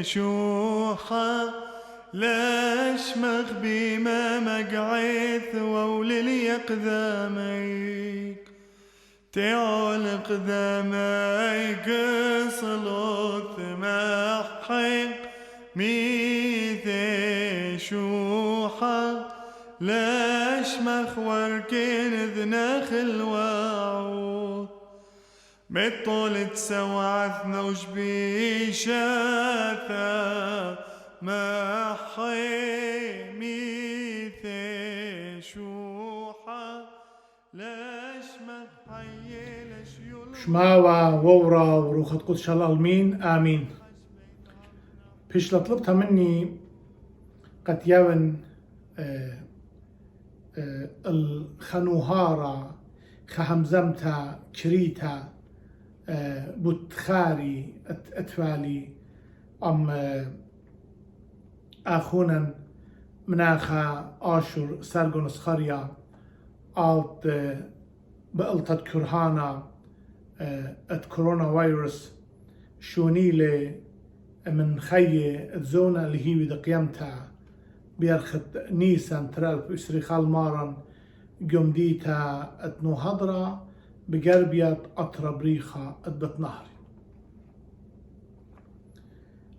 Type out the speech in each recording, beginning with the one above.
شوحة لشمخ بما مقعث ووللي قداميك تعلق قداميك صلوت محق ميثي شوحة لشمخ وركن ذنخ الوعود مطولت سوعثنا وشبيشاتا ما حيميثي شوحة لشمخ حي لشيول شماوة وورا وروخة قدس الألمين آمين. بيش لطلبتها مني قد يون الخنوهارة خهمزمتا كريتا بوتخاري أتفالي أم أخونا مناخا آشور سارgon Eskrya alt بقلتت كرهانا كورونا فيروس شونيلي من خي الزونة اللي هي بدا قيمتها بيرخت نيسان ترالب إسريخال مارن جمديتا اتنو هضرة بقربية أطرب ريخة اتبت نهري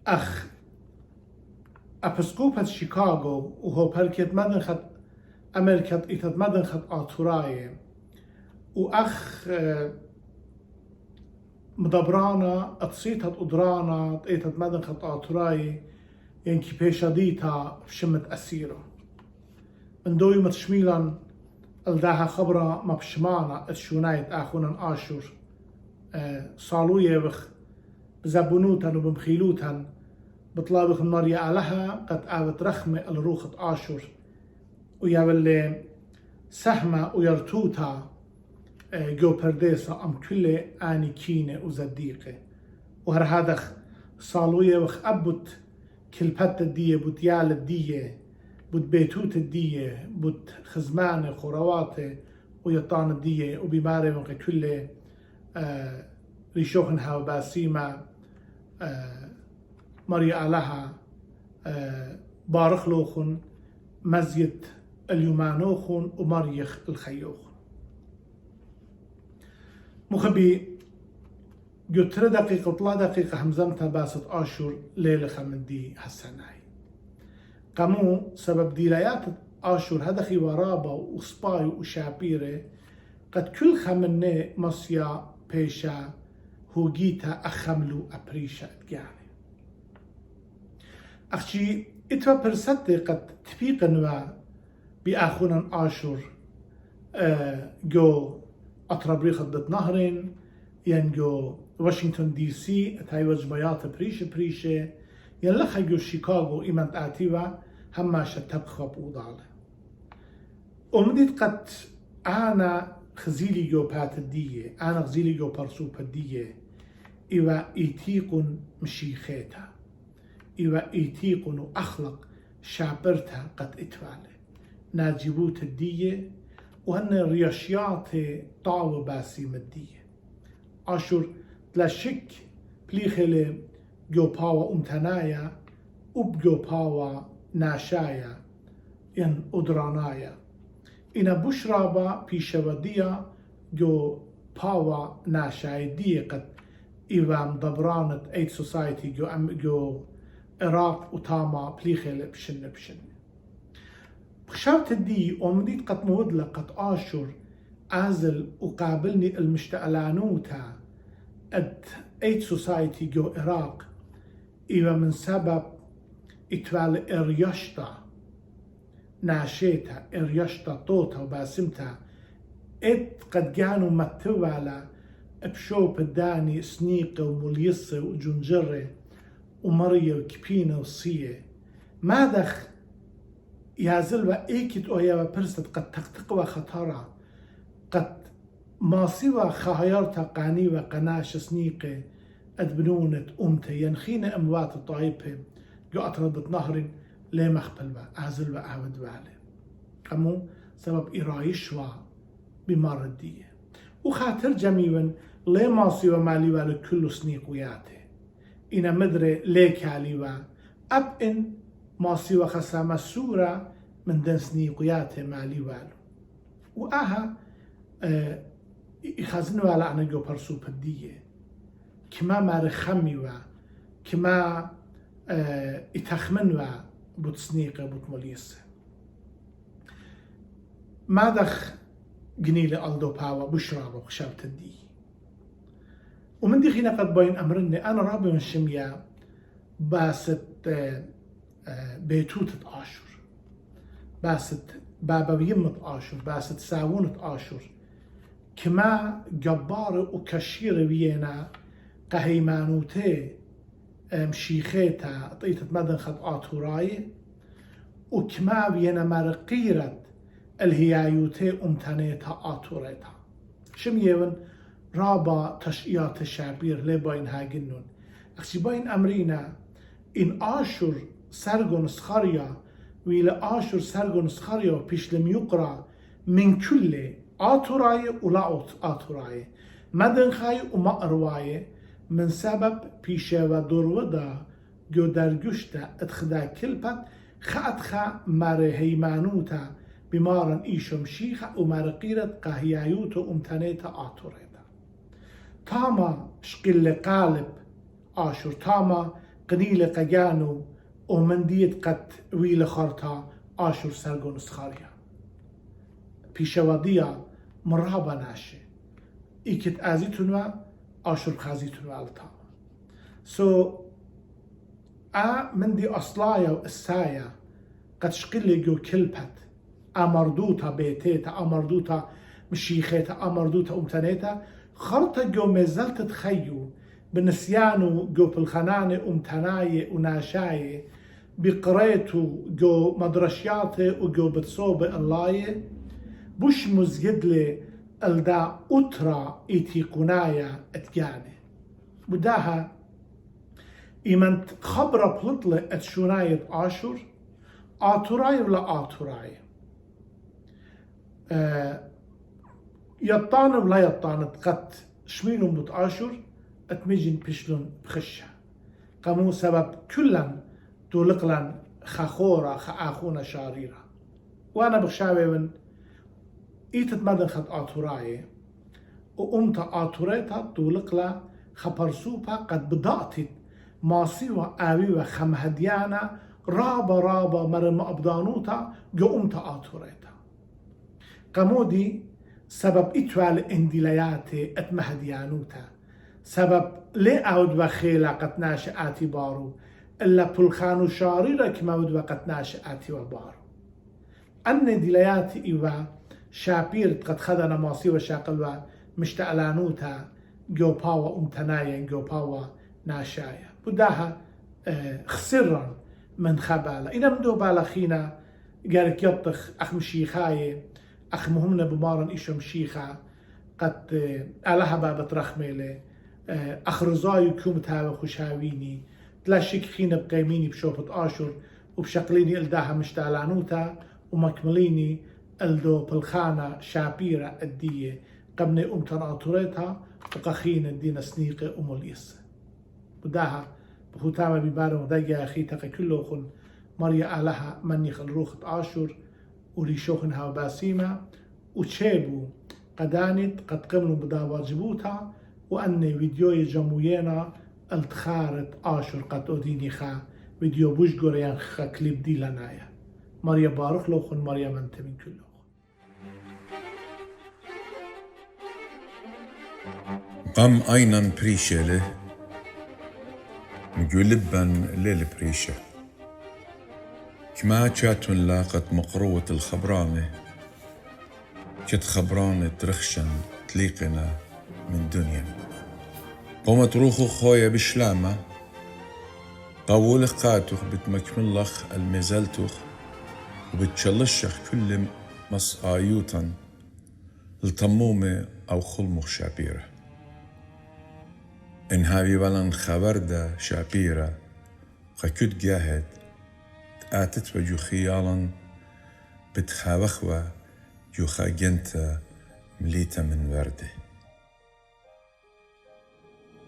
أخ أبسقوبة شيكاغو وهو بركت مدنخت أمريكا إتت مدنخت آتوراي وأخ مدبرانا اتصيتت قدرانا إتت مدنخت آتوراي ينكي بيشاديتا بشمت أسيرة من دوي متشميلا الداها خبرة مبشمانا الشونايت أخونا آشور صالوية بخ بزبونوتن وبمخيلوتن بطلابخ النارية لها قد آوت رخمة الروخة آشور ويابل سهمة ويرتوتا جو برديسة أم كل آني كينة وزديقة وهر هادخ صالوية بخ أبوت كلبات الدية بوت يال الدية بوت بيتوت الدية بوت خزمان خوروات ويطان الدية وبيماري من كل ريشوخنها وباسيمة مريا لها بارخلوخن مزيت اليومانوخن ومريخ الخيوخن مخبي جوتر دقيقة طلا دقيقة همزمتها باست آشور ليلة خمندي هالسناي قامو سبب ديلايات آشور هدخي ورابة وصباي وشابيرة قد كل خمنة مصيا بيشا هوجيتا أخملو أبريشا يعني أخشي إتوا برستي قد تبيقنوا بأخونا آشور جو أطرابريخ ضد نهرين ينجو واشنطن دي سي تايوز بيات بريشة ينلخا جو شيكاغو إيمان تأتيوا هما شتبخب وضالة ومديد قد أنا خزيلي جو بات الدية أنا خزيلي جو برسوب الدية إيوا إيتيقن مشيخيتا إيوا إيتيقن أخلق شابرتها قد إتوالي ناجبوت الدية وهن رياشيات طاوة باسي مدية آشور تلاشك بليخلي جو باوا أمتنايا وبجو باوا ناشايا ين أدرانايا إنا بشرابا بيشودية جو باوا ناشايا دي قد إيوام دبرانت أيد سوسايتي جو إراق وتاما بليخلي بشن خشوت الدي ومديد قد مودلة قد آشور آزل وقابلني المشتعلانوتا اد ايد سوسايتي جو إراق إيوا من سبب إتوال إرياشتا ناشيتا إرياشتا طوتا وباسمتا اد قد كانوا متوالا بشوب الداني سنيقة ومليصة وجنجرة ومرية وكبينة وصية مادخ يازلوا ايكت اويا برست قد تقتقوا خطرة قد ماصيوا خهيارتا قاني وقناش سنيقة ادبنونة امتا ينخينا اموات الطايبة جو اطردت نهر لي مخبل ازلوا اعود والي قمو سبب ارايشوا بماردية وخاطر جميعا لي ماصيوا مالي والي كل سنيقوياته إنا مدري ليك عليوا أب إن ماصيوا خسامة سورة من دن سنيقوياته مالي والو وآها يخزنوا على أنا جو برسو بدية كما مارخميوا كما يتخمنوا بوت سنيقة بوت موليسة مادخ جنيلة ألدو باوا بشرابة وخشابة الدي ومن دي خينا قد باين أمرني أنا رابي من شمية باست بيتوتة آشور باست بابا بيمة آشور باست ساوونة آشور كما جبار وكشير بينا قهيمانوتي مشيخيتا طيتة مدن خد آتوراي وكما بينا مرقيرة الهيايوتي أمتانيتا آتوريتا شميون رابا تشقيات الشعبير لباين هاجنون أخشي باين أمرينا إن آشور سرغون اسخريا وإلى آشور سرغون اسخريا بيش لم يقرأ من كل آتوراي ولا آتوراي مدن خاي وما أرواي من سبب بيشة ودرودا جو درجشتا اتخدا كلبت خاتخا ماره هيمانوتا بمارن إيشم شيخة ومارقيرة قهيايوتو أمتانيتا آتوريتا تاما شقل قالب آشور تاما قنيل قجانو ومنديت قد ويل خارتا آشور سرغون اسخريا بيشواديا مرابا ناشي إيكت آزيتونوا آشور خازيتونوا التاما مندي أصلايا وإسايا قد شقل جو كلبت أمردوتا بيتيتا أمردوتا مشيخيتا أمردوتا أمتانيتا خرطة جو مازلت تخيو بنسيانو جو بالخنانة أمتناية وناشاية بقريتو جو مدرشياتي وجو بتصوبة اللاية بوش مزجدلي الدا أترا إيتي قنايا اتجاني بداها إيمانت خبرة بلطلة اتشوناية آشور آتوراي ولا آتوراي يطان ولا يطان تقت شمينو بط آشور اتمجن بشلون بخشة قامو سبب كلن دولقلن خخورة خاخونا شاريرة وانا بخشاوي من ايتت مدن خد آتوراي وامتا آتوريتا دولقلا خبرسوبا قد بدأتت ماسي وآوي وخمهديانا رابا مرم أبدانوتا جو امتا آتوريتا قامودي سبب إتوال اندلياتي اتمهديانوتا سبب لي أود وخيلا قد ناشئاتي بارو إلا بلخانو شاريرا كما أود وقد ناشئاتي وبارو أن دلياتي إيوا شابير قد خدنا ماسي وشاقل ومشتألانوتا جو باوا أمتنايا جو باوا ناشايا بداها خسرا من خبالة إذا مدو بالأخينا قالك يطخ أخ مشيخاي أخ مهمنا بمارن إيشو مشيخا قد ألها بابت رخميلي أخ رزايو كومتها وخشاويني تلاشيك خينا بقيميني بشوفة آشور وبشقليني إلداها مشتعلانوتا ومكمليني الدو بالخانة شابيرة الدية قبني أمتناطوريتها وقخين الدين سنيقة اليس بداها بخوتامة ببارة ودايا أخي تقي كله خن مريا آلها مني خلروخة آشور وليشوخنها باسيمة وتشيبو قدانت قد قمنوا بدا واجبوتها وأني فيديو جموينا التخارت آشور قد أديني خا فيديو بوش قريان خا كليب دي لنايا مريا بارخ لوخن مريا منت من كله قام أينن بريشة مجولبن ليل بريشة كما جاتن لاقت مقروة الخبرانة كت خبرانة ترخشن تليقنا من دنيا قومت روخو خويا بشلامة قاول قاتوخ بتمكملخ المزلتوخ وبتشلشخ كل مصايوتا الطمومة أو خلمخ شابيرة إن هاوي بلن خبردة شابيرة خكود جاهد آتت وجو خيالا بتخاوخوا جو خاجنتا مليتا من ورده.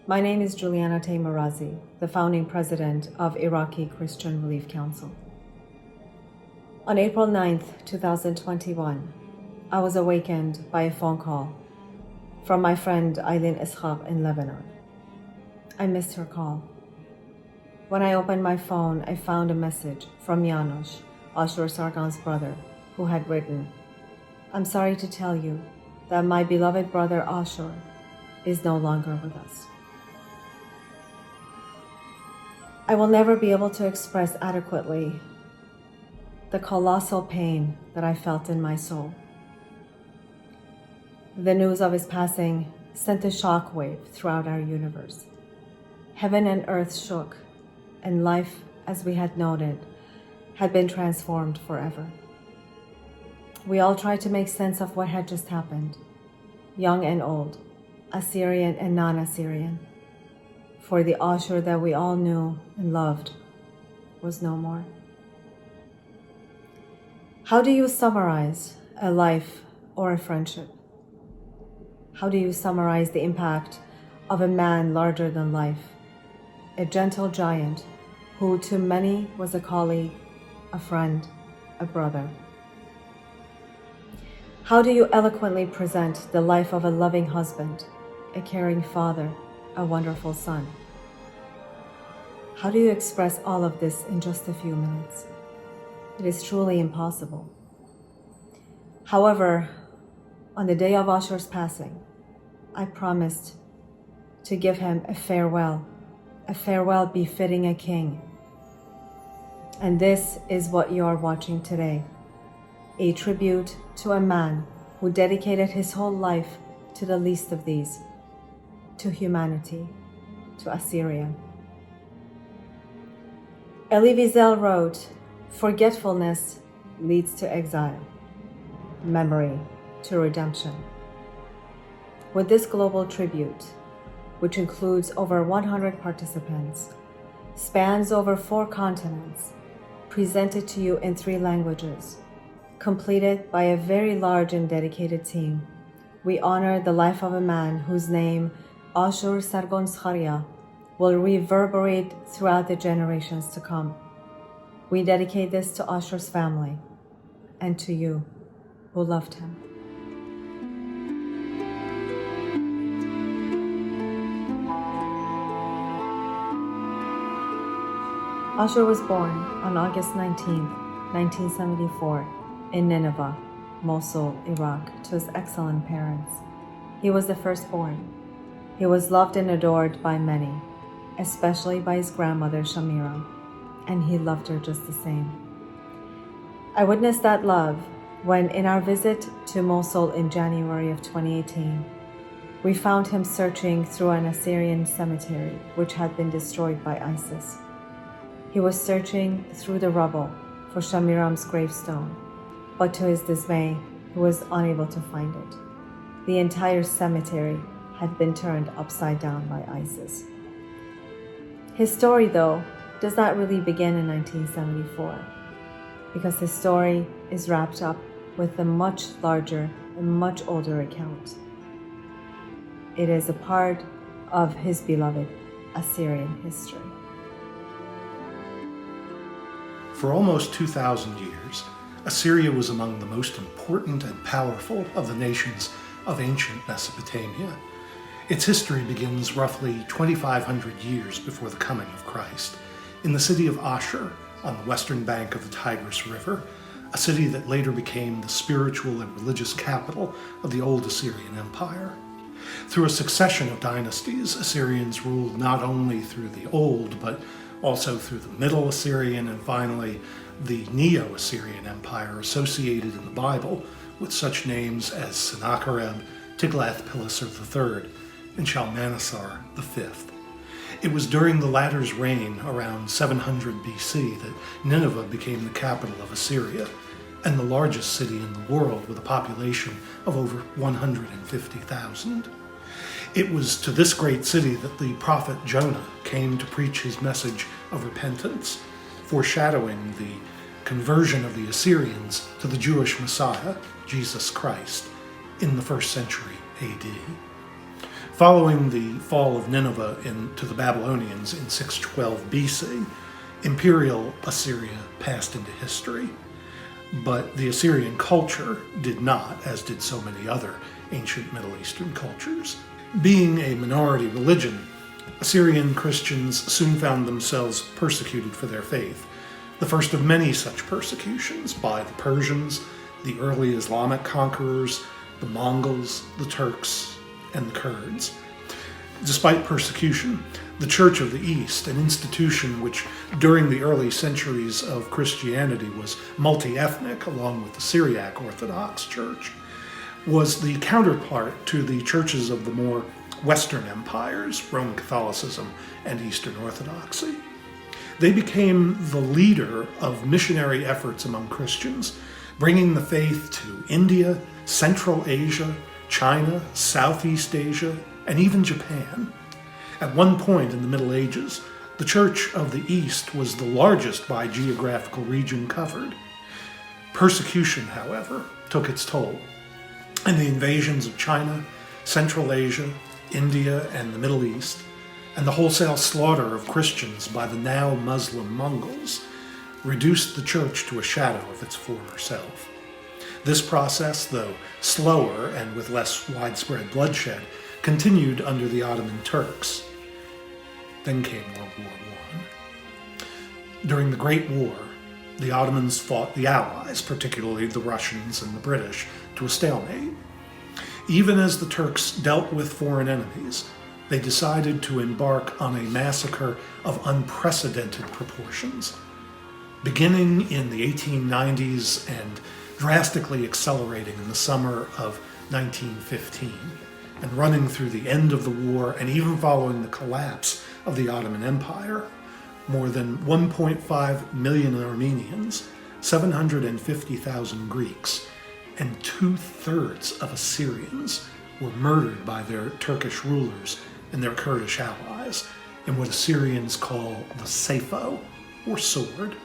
My name is Juliana Taimarazi, the founding president of Iraqi Christian Relief Council. On April 9th, 2021, I was awakened by a phone call from my friend Eileen Iskhab in Lebanon. I missed her call. When I opened my phone, I found a message from Janos, Ashur Sargon's brother, who had written, "I'm sorry to tell you that my beloved brother Ashur is no longer with us." I will never be able to express adequately the colossal pain that I felt in my soul. the news of his passing sent a shockwave throughout our universe. Heaven and earth shook, and life, as we had noted, had been transformed forever. We all tried to make sense of what had just happened, young and old, Assyrian and non-Assyrian, for the Ashur that we all knew and loved was no more. How do you summarize a life or a friendship? How do you summarize the impact of a man larger than life, a gentle giant who to many was a colleague, a friend, a brother? How do you eloquently present the life of a loving husband, a caring father, a wonderful son? How do you express all of this in just a few minutes? It is truly impossible. However, on the day of Ashur's passing, I promised to give him a farewell befitting a king. And this is what you are watching today, a tribute to a man who dedicated his whole life to the least of these, to humanity, to Assyria. Elie Wiesel wrote, "Forgetfulness leads to exile, memory to redemption." With this global tribute, which includes over 100 participants, spans over 4 continents, presented to you in 3 languages, completed by a very large and dedicated team, we honor the life of a man whose name, Ashur Sargon Eskrya, will reverberate throughout the generations to come. We dedicate this to Ashur's family and to you who loved him. Ashur was born on August 19, 1974, in Nineveh, Mosul, Iraq, to his excellent parents. He was the firstborn. He was loved and adored by many, especially by his grandmother Shamira, and he loved her just the same. I witnessed that love when, in our visit to Mosul in January of 2018, we found him searching through an Assyrian cemetery which had been destroyed by ISIS. He was searching through the rubble for Shamiram's gravestone, but to his dismay, he was unable to find it. The entire cemetery had been turned upside down by ISIS. His story, though, does not really begin in 1974, because his story is wrapped up with a much larger and much older account. It is a part of his beloved Assyrian history. For almost 2,000 years, Assyria was among the most important and powerful of the nations of ancient Mesopotamia. Its history begins roughly 2,500 years before the coming of Christ, in the city of Ashur on the western bank of the Tigris River, a city that later became the spiritual and religious capital of the old Assyrian Empire. Through a succession of dynasties, Assyrians ruled not only through the Old, but also through the Middle Assyrian and finally the Neo-Assyrian Empire associated in the Bible with such names as Sennacherib, Tiglath-Pileser III, and Shalmaneser V. It was during the latter's reign, around 700 BC, that Nineveh became the capital of Assyria and the largest city in the world with a population of over 150,000. It was to this great city that the prophet Jonah came to preach his message of repentance, foreshadowing the conversion of the Assyrians to the Jewish Messiah, Jesus Christ, in the 1st century AD. Following the fall of Nineveh to the Babylonians in 612 BC, Imperial Assyria passed into history. But the Assyrian culture did not, as did so many other ancient Middle Eastern cultures. Being a minority religion, Assyrian Christians soon found themselves persecuted for their faith, the first of many such persecutions by the Persians, the early Islamic conquerors, the Mongols, the Turks, and the Kurds. Despite persecution, the Church of the East, an institution which during the early centuries of Christianity was multi-ethnic along with the Syriac Orthodox Church, was the counterpart to the churches of the more Western empires, Roman Catholicism and Eastern Orthodoxy. They became the leader of missionary efforts among Christians, bringing the faith to India, Central Asia, China, Southeast Asia, and even Japan. At one point in the Middle Ages, the Church of the East was the largest by geographical region covered. Persecution, however, took its toll, and the invasions of China, Central Asia, India, and the Middle East, and the wholesale slaughter of Christians by the now Muslim Mongols reduced the church to a shadow of its former self. This process, though slower and with less widespread bloodshed, continued under the Ottoman Turks. Then came World War I. During the Great War, the Ottomans fought the Allies, particularly the Russians and the British, to a stalemate. Even as the Turks dealt with foreign enemies, they decided to embark on a massacre of unprecedented proportions. Beginning in the 1890s and drastically accelerating in the summer of 1915, and running through the end of the war and even following the collapse of the Ottoman Empire, more than 1.5 million Armenians, 750,000 Greeks, and 2/3 of Assyrians were murdered by their Turkish rulers and their Kurdish allies in what Assyrians call the Sefo, or sword.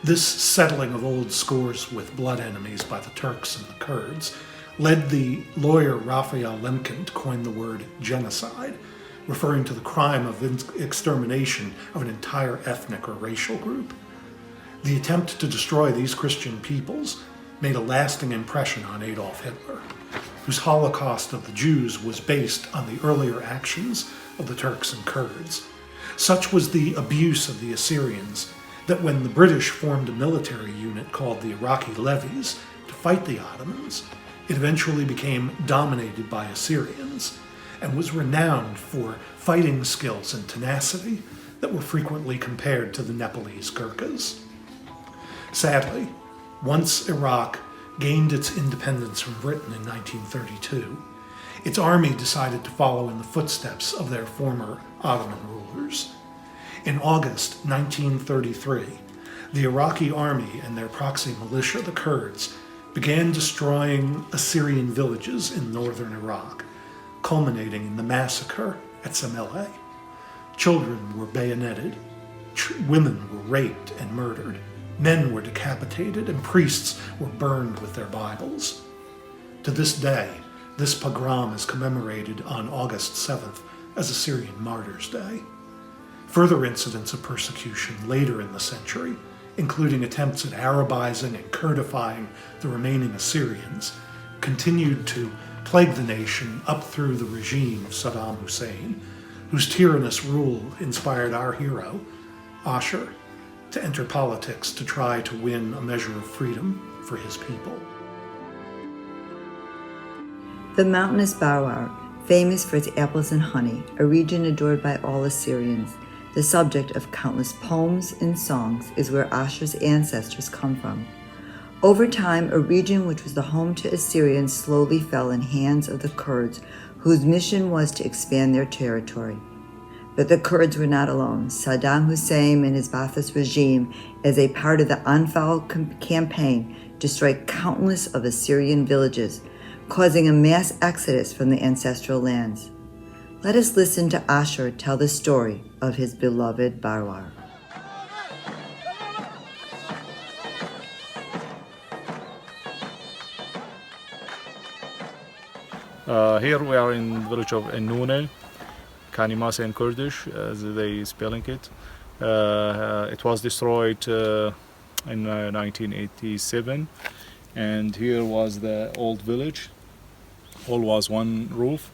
This settling of old scores with blood enemies by the Turks and the Kurds led the lawyer Raphael Lemkin to coin the word genocide, referring to the crime of extermination of an entire ethnic or racial group. The attempt to destroy these Christian peoples made a lasting impression on Adolf Hitler, whose Holocaust of the Jews was based on the earlier actions of the Turks and Kurds. Such was the abuse of the Assyrians that when the British formed a military unit called the Iraqi levies to fight the Ottomans, it eventually became dominated by Assyrians and was renowned for fighting skills and tenacity that were frequently compared to the Nepalese Gurkhas. Sadly, once Iraq gained its independence from Britain in 1932, its army decided to follow in the footsteps of their former Ottoman rulers. In August 1933, the Iraqi army and their proxy militia, the Kurds, began destroying Assyrian villages in northern Iraq, culminating in the massacre at Sameleh. Children were bayoneted, women were raped and murdered, men were decapitated, and priests were burned with their Bibles. To this day, this pogrom is commemorated on August 7th as Assyrian Martyrs' Day. Further incidents of persecution later in the century, including attempts at Arabizing and Kurdifying the remaining Assyrians, continued to plague the nation up through the regime of Saddam Hussein, whose tyrannous rule inspired our hero, Ashur, to enter politics to try to win a measure of freedom for his people. The mountainous Barwar, famous for its apples and honey, a region adored by all Assyrians, the subject of countless poems and songs, is where Ashur's ancestors come from. Over time, a region which was the home to Assyrians slowly fell in hands of the Kurds, whose mission was to expand their territory. But the Kurds were not alone. Saddam Hussein and his Ba'athist regime, as a part of the Anfal campaign, destroyed countless of Assyrian villages, causing a mass exodus from the ancestral lands. Let us listen to Ashur tell the story of his beloved Barwar. Here we are in the village of Ennune, Kanimase in Kurdish, as they spelling it. It was destroyed in 1987, and here was the old village. All was one roof.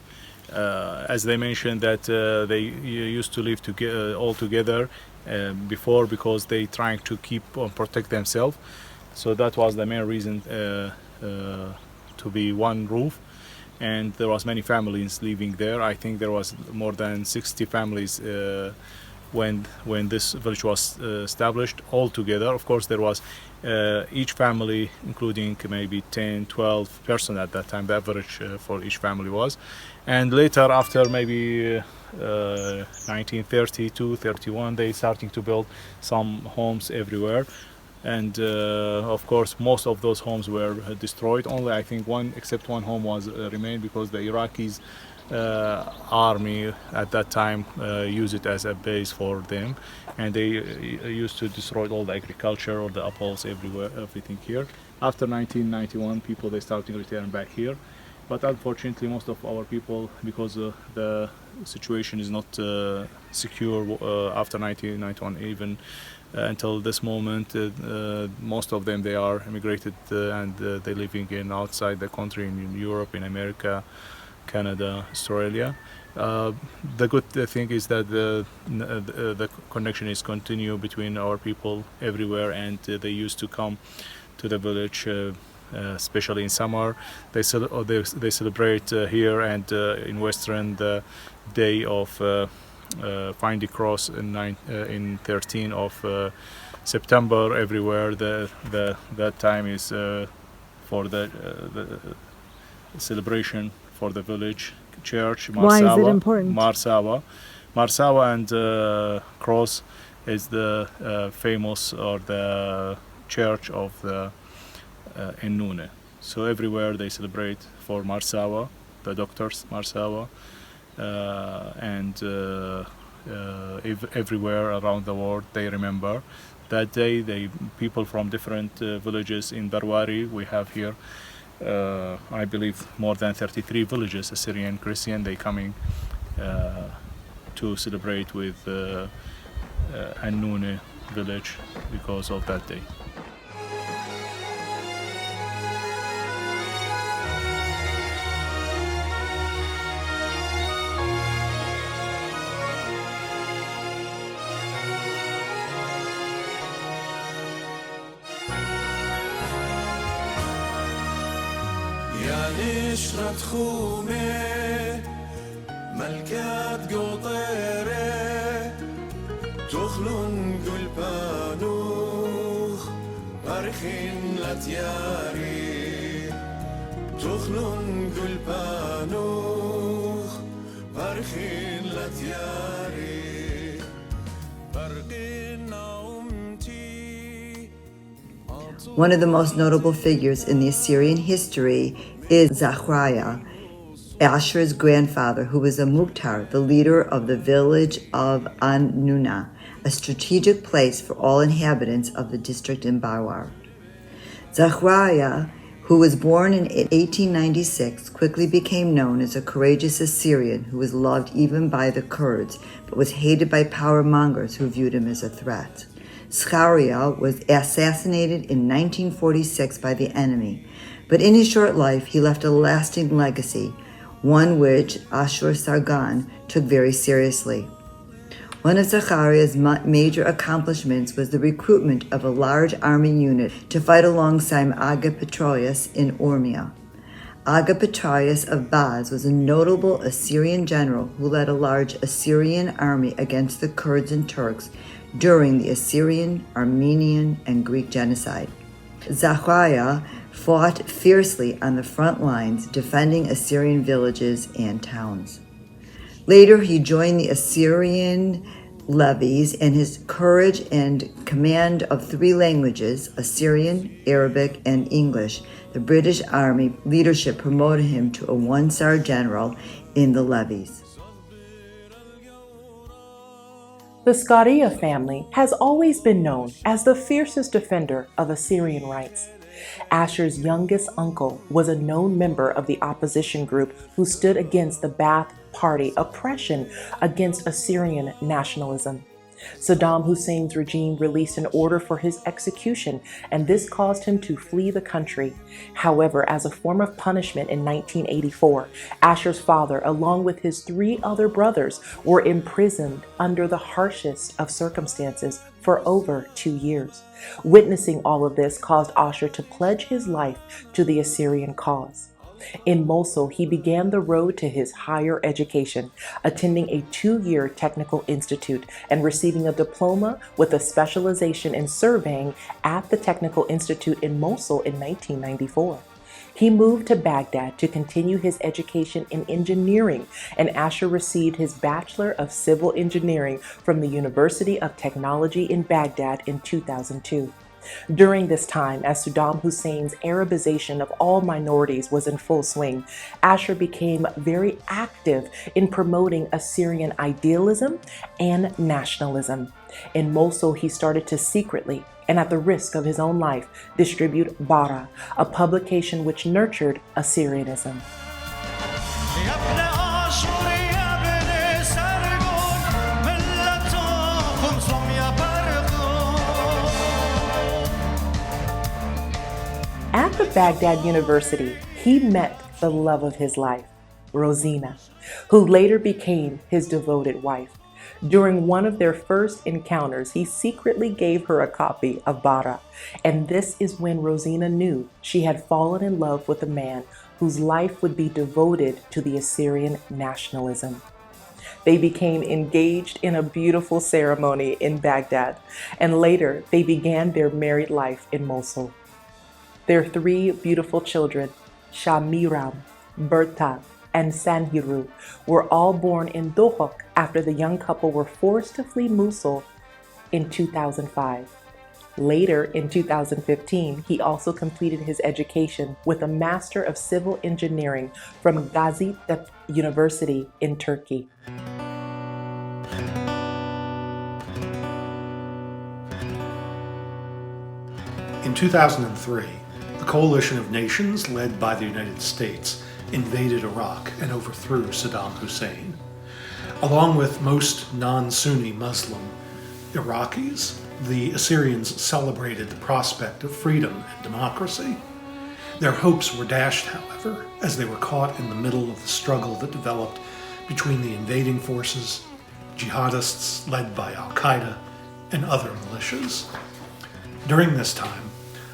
As they mentioned that they used to live all together before, because they trying to keep and protect themselves. So that was the main reason to be one roof. And there was many families living there. I think there was more than 60 families when this village was established all together. Of course, there was each family, including maybe 10, 12 person at that time, the average for each family was. And later, after maybe 1932, 31, they starting to build some homes everywhere. And of course, most of those homes were destroyed. Only I think one home was remained, because the Iraqis army at that time used it as a base for them, and they used to destroy all the agriculture, all the apples, everywhere, everything here. After 1991, people they started to return back here, but unfortunately, most of our people, because the situation is not secure after 1991, even until this moment, most of them they are immigrated and they're living in outside the country, in Europe, in America, Canada, Australia. The good thing is that the connection is continue between our people everywhere, and they used to come to the village, especially in summer. They celebrate here and in Western the day of Find the Cross in 13 of September. Everywhere that time is for the celebration for the village church. Marsawa. Why is it important? Marsawa and cross is the famous or the church of the in Nune. So everywhere they celebrate for Marsawa, the doctors Marsawa, and everywhere around the world they remember that day. People from different villages in Barwari, we have here I believe more than 33 villages, Assyrian Christian, they coming to celebrate with Annune village because of that day. نشرة خومة ملكات قطيرة تخلن قلبانوخ برخين لتياري تخلن قلبانوخ برخين لتياري برقين نومتي. One of the most notable figures in the Assyrian history is Zachariah, Ashur's grandfather, who was a Mukhtar, the leader of the village of Annuna, a strategic place for all inhabitants of the district in Bawar. Zachariah, who was born in 1896, quickly became known as a courageous Assyrian who was loved even by the Kurds, but was hated by power mongers who viewed him as a threat. Iskhariya was assassinated in 1946 by the enemy, but in his short life he left a lasting legacy, one which Ashur Sargon took very seriously. One of Zachariah's major accomplishments was the recruitment of a large army unit to fight alongside Aga Petroius in Urmia. Aga Petroius of Baz was a notable Assyrian general who led a large Assyrian army against the Kurds and Turks during the Assyrian, Armenian, and Greek genocide. Zachariah fought fiercely on the front lines, defending Assyrian villages and towns. Later, he joined the Assyrian levies, and his courage and command of 3 languages, Assyrian, Arabic, and English, the British Army leadership promoted him to a 1-star general in the levies. The Iskhariya family has always been known as the fiercest defender of Assyrian rights. Ashur's youngest uncle was a known member of the opposition group who stood against the Ba'ath Party oppression against Assyrian nationalism. Saddam Hussein's regime released an order for his execution, and this caused him to flee the country. However, as a form of punishment in 1984, Ashur's father, along with his 3 other brothers, were imprisoned under the harshest of circumstances for over 2 years. Witnessing all of this caused Ashur to pledge his life to the Assyrian cause. In Mosul, he began the road to his higher education, attending a 2-year technical institute and receiving a diploma with a specialization in surveying at the Technical Institute in Mosul in 1994. He moved to Baghdad to continue his education in engineering, and Ashur received his Bachelor of Civil Engineering from the University of Technology in Baghdad in 2002. During this time, as Saddam Hussein's Arabization of all minorities was in full swing, Ashur became very active in promoting Assyrian idealism and nationalism. In Mosul, he started to secretly, and at the risk of his own life, distribute Bara, a publication which nurtured Assyrianism. At the Baghdad University, he met the love of his life, Rosina, who later became his devoted wife. During one of their first encounters, he secretly gave her a copy of Bara, and this is when Rosina knew she had fallen in love with a man whose life would be devoted to the Assyrian nationalism. They became engaged in a beautiful ceremony in Baghdad, and later they began their married life in Mosul. Their 3 beautiful children, Shamiram, Berta, and Sanhiru, were all born in Dohuk after the young couple were forced to flee Mosul in 2005. Later, in 2015, he also completed his education with a Master of Civil Engineering from Gaziantep University in Turkey. In 2003, the coalition of nations led by the United States invaded Iraq and overthrew Saddam Hussein. Along with most non-Sunni Muslim Iraqis, the Assyrians celebrated the prospect of freedom and democracy. Their hopes were dashed, however, as they were caught in the middle of the struggle that developed between the invading forces, jihadists led by Al-Qaeda, and other militias. During this time,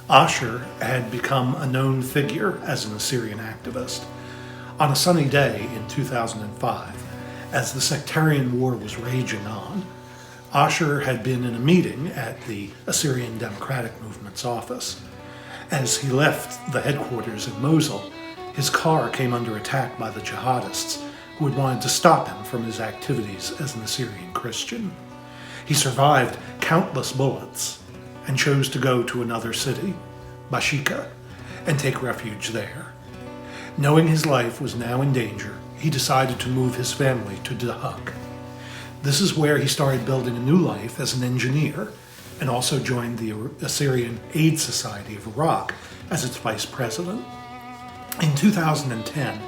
Ashur had become a known figure as an Assyrian activist. On a sunny day in 2005, as the sectarian war was raging on, Ashur had been in a meeting at the Assyrian Democratic Movement's office. As he left the headquarters in Mosul, his car came under attack by the jihadists who had wanted to stop him from his activities as an Assyrian Christian. He survived countless bullets and chose to go to another city, Bashika, and take refuge there. Knowing his life was now in danger, he decided to move his family to Dohuk. This is where he started building a new life as an engineer, and also joined the Assyrian Aid Society of Iraq as its vice president. In 2010,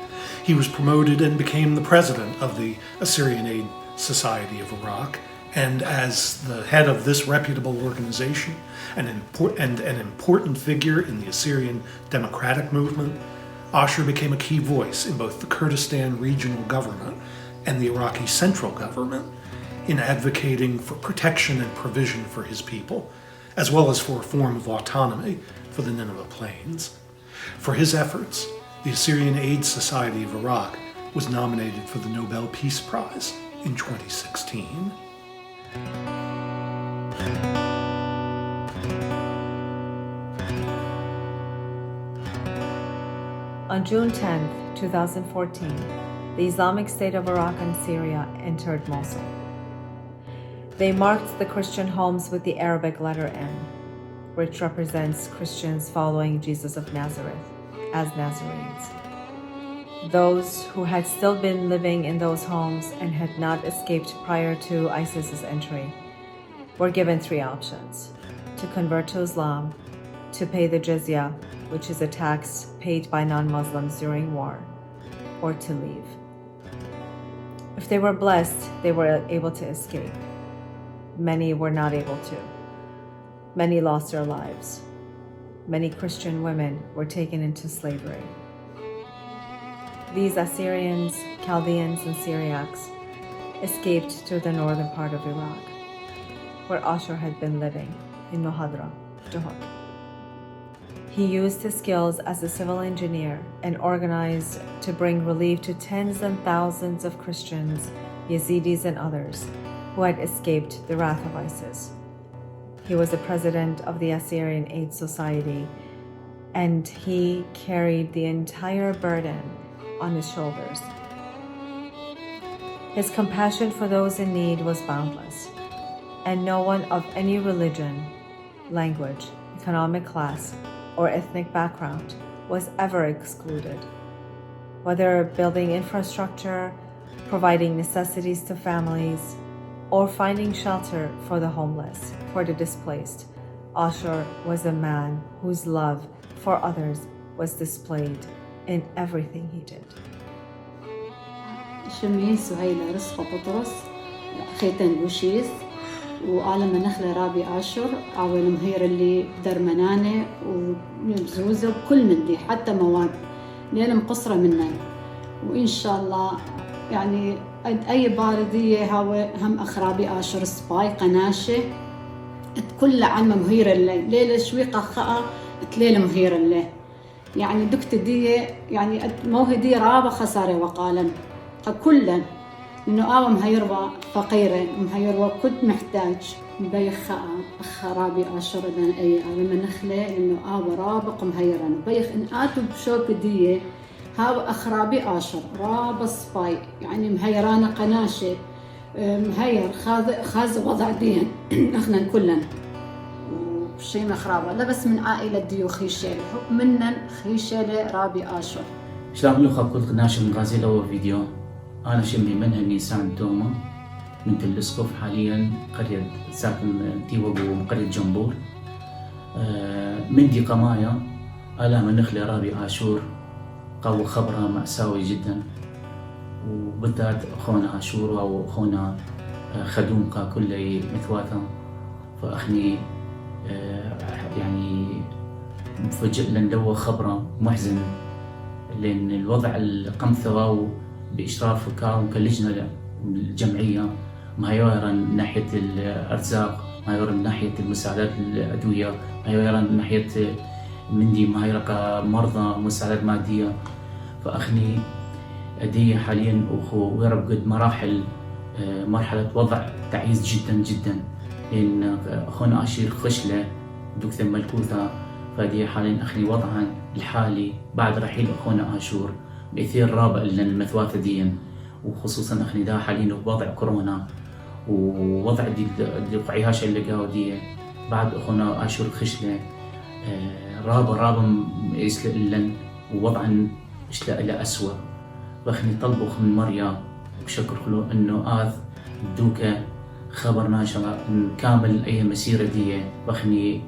he was promoted and became the president of the Assyrian Aid Society of Iraq, and as the head of this reputable organization and an important figure in the Assyrian Democratic Movement, Ashur became a key voice in both the Kurdistan regional government and the Iraqi central government in advocating for protection and provision for his people, as well as for a form of autonomy for the Nineveh Plains. For his efforts, the Assyrian Aid Society of Iraq was nominated for the Nobel Peace Prize in 2016. On June 10, 2014, the Islamic State of Iraq and Syria entered Mosul. They marked the Christian homes with the Arabic letter N, which represents Christians following Jesus of Nazareth as Nazarenes. Those who had still been living in those homes and had not escaped prior to ISIS's entry were given 3 options: to convert to Islam, to pay the jizya, which is a tax paid by non-Muslims during war, or to leave. If they were blessed, they were able to escape. Many were not able to. Many lost their lives. Many Christian women were taken into slavery. These Assyrians, Chaldeans, and Syriacs escaped to the northern part of Iraq, where Ashur had been living, in Dohuk. He used his skills as a civil engineer and organized to bring relief to tens and thousands of Christians, Yazidis, and others who had escaped the wrath of ISIS. He was the president of the Assyrian Aid Society, and he carried the entire burden on his shoulders. His compassion for those in need was boundless, and no one of any religion, language, economic class, or ethnic background was ever excluded. Whether building infrastructure, providing necessities to families, or finding shelter for the homeless, for the displaced, Ashur was a man whose love for others was displayed in everything he did. شمي سهيلة رزق بطرس خيتن بوشيث وعالم نخلة رابي آشور عوال مهير اللي درمنانة ومبزوزة وكل من دي حتى مواد ليلة مقصرة منا. وإن شاء الله يعني أي باردية هاو هم أخرابي آشور سباي قناشة كل علم مهير اللي ليلة شويقة خاء تليلة مهير اللي يعني دكت دي يعني موهدي رابة خسارة وقالم كلن إنه آوى مهيروا فقيرة مهيروا كنت محتاج بيخ خرابي آشور إذا أي آوى من نخلة إنه آوى رابق مهيرا بيخ إن آتوا بشوك دية هاو أخرابي آشور راب سباي يعني مهيرانة قناشة مهير خاز وضع دين إحنا كلن وشي مخرابة لا بس من عائلة ديو خيشيلة منن خيشيلة رابي آشور. شلون لخب كل قناشة من غازي الأول فيديو أنا شمي منها نيسان دوما من تلسقف حاليا قرية ساكن تيوغو قرية جنبور من دي قمايا ألم نخلة رابي آشور قوة خبرها مأساوي جدا وبالذات أخونا آشور أو أخونا خدومك كل مثواتا فأخني يعني مفجئ لندوة خبرة محزن لأن الوضع القمثرة بإشراف كلجنة الجمعية ما يرى من ناحية الأرزاق ما يرى من ناحية المساعدات الأدوية ما يرى من ناحية مندي ما يرى كمرضى مساعدات مادية فأخني أدي حاليا ويرى قد مراحل مرحلة وضع تعيس جدا جدا لأن أخونا آشير خشلة دكتور ملكوثة فدي حاليا أخني وضعا الحالي بعد رحيل أخونا آشور بيثير رابع للمثوات ديا وخصوصا أخني دا حاليا بوضع كورونا ووضع دي القعيهاش اللي قاو دي بعد أخونا آشور خشلة رابع يسلق ووضعا اشلا إلى أسوأ بخني طلبوا من مريا بشكر خلو إنه آذ دوكا خبر ناشرة كامل أي مسيرة دي بخني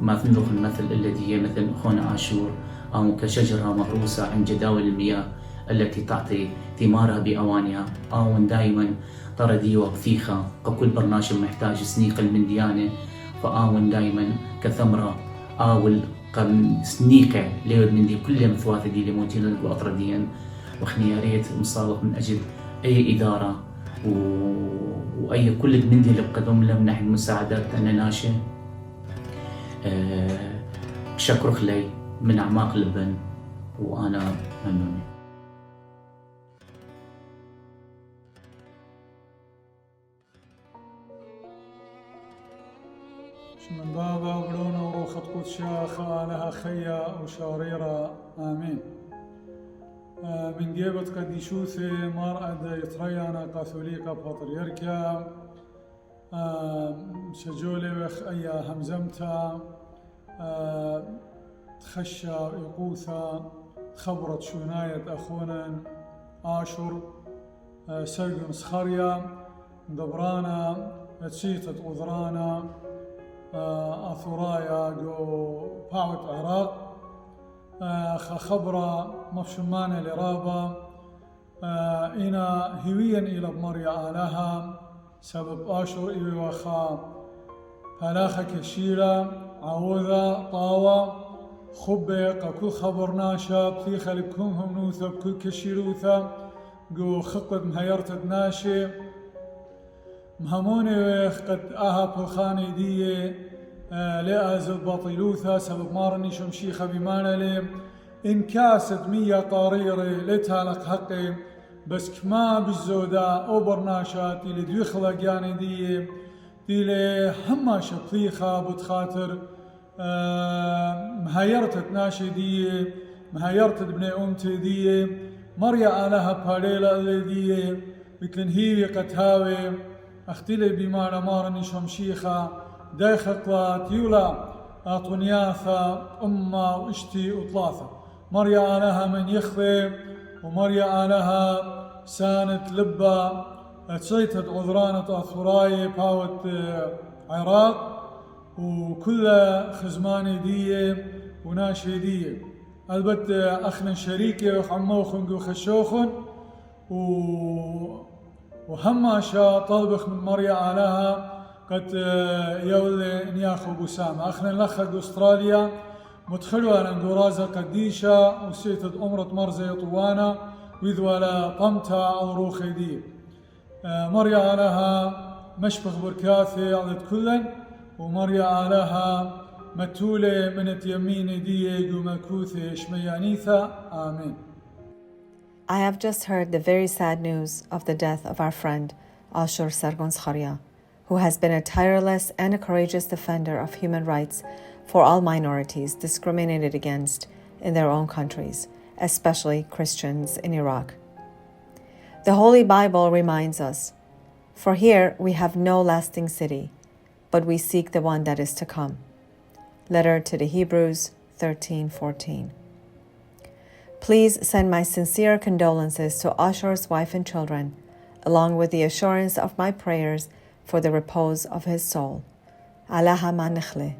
ما تنلخ المثل الذي مثل أخونا آشور أو كشجرة مغروسة عند جداول المياه التي تعطي ثمارها بأوانها أو دائما ترى ديوة بثيخة ككل برنامج محتاج سنيق من ديانة فآون دائما كثمرة آول سنيقة ليود من دي كل مثوات دي لموتين وأطرديا وخني يا ريت مصالح من أجل أي إدارة وأي كل من دي اللي بقدم لهم من ناحية المساعدات أنا ناشئ بشكر خلي من أعماق لبن وأنا ممنون. من بابا وبلونا وروخة قدشا خالها خيا وشاريرة آمين. من جيبت قديشوثي مرأة يتريانا كاثوليكا بطريركيا شجولي وخ أيا همزمتا تخشى يقوثا خبرت شوناية أخونا آشور سرقون إسخريا دبرانا تشيتت أذرانا أثرايا جو باوت عراق خبرة مفشمانة لرابة إنا هويا إلى بمريا آلها سبب آشور إيوي وخا هلاخا كشيرة عوذا طاوة خبق كل خبر ناشا بثيخة لكمهم نوثة بكل كشيروثة جو خطة مهيرتة ناشي مهموني ويخ قد أها بالخاني دي لأزل بطيلوثا سبب مارني شمشيخة بمانا لي إن كاسد مية قاريري لتالق حقي بس كما بالزودا أو برناشات اللي دويخلق يعني دي لي حماشة بطيخة بتخاطر مهيرتت ناشي دي مهيرتت بني أمتي دي مريا آلها باليلة اللي دي مثل هيوي قتهاوي اختلي بمعنى مارني شمشيخة دايخقلات يولا أطنياثة أمة واشتي وطلاثة مريا آلها من يخفي ومريا آلها سانت لبا تشيتت عذرانة أثوراي باوت عراق وكل خزماني دي وناشي دي البت أخنا شريكي وحموخن وخشوخن وهماشا طلبخ من مريا آلها قد يولي نياخو بسامة أخنا لخق أستراليا متخلوة لنقرازة قديشة وسيتد أمرة مرزي طوانا ويذولا طمتا أو روخي دي مريا آلها مشبخ بركاثي عدد كلن ومريا آلها متولي من تيميني دي ومكوثي شميانيثا آمين. I have just heard the very sad news of the death of our friend Ashur Sargon Eskrya, who has been a tireless and a courageous defender of human rights for all minorities discriminated against in their own countries, especially Christians in Iraq. The Holy Bible reminds us, "For here we have no lasting city, but we seek the one that is to come." Letter to the Hebrews 13:14. Please send my sincere condolences to Ashur's wife and children, along with the assurance of my prayers for the repose of his soul. Alaha Manichle.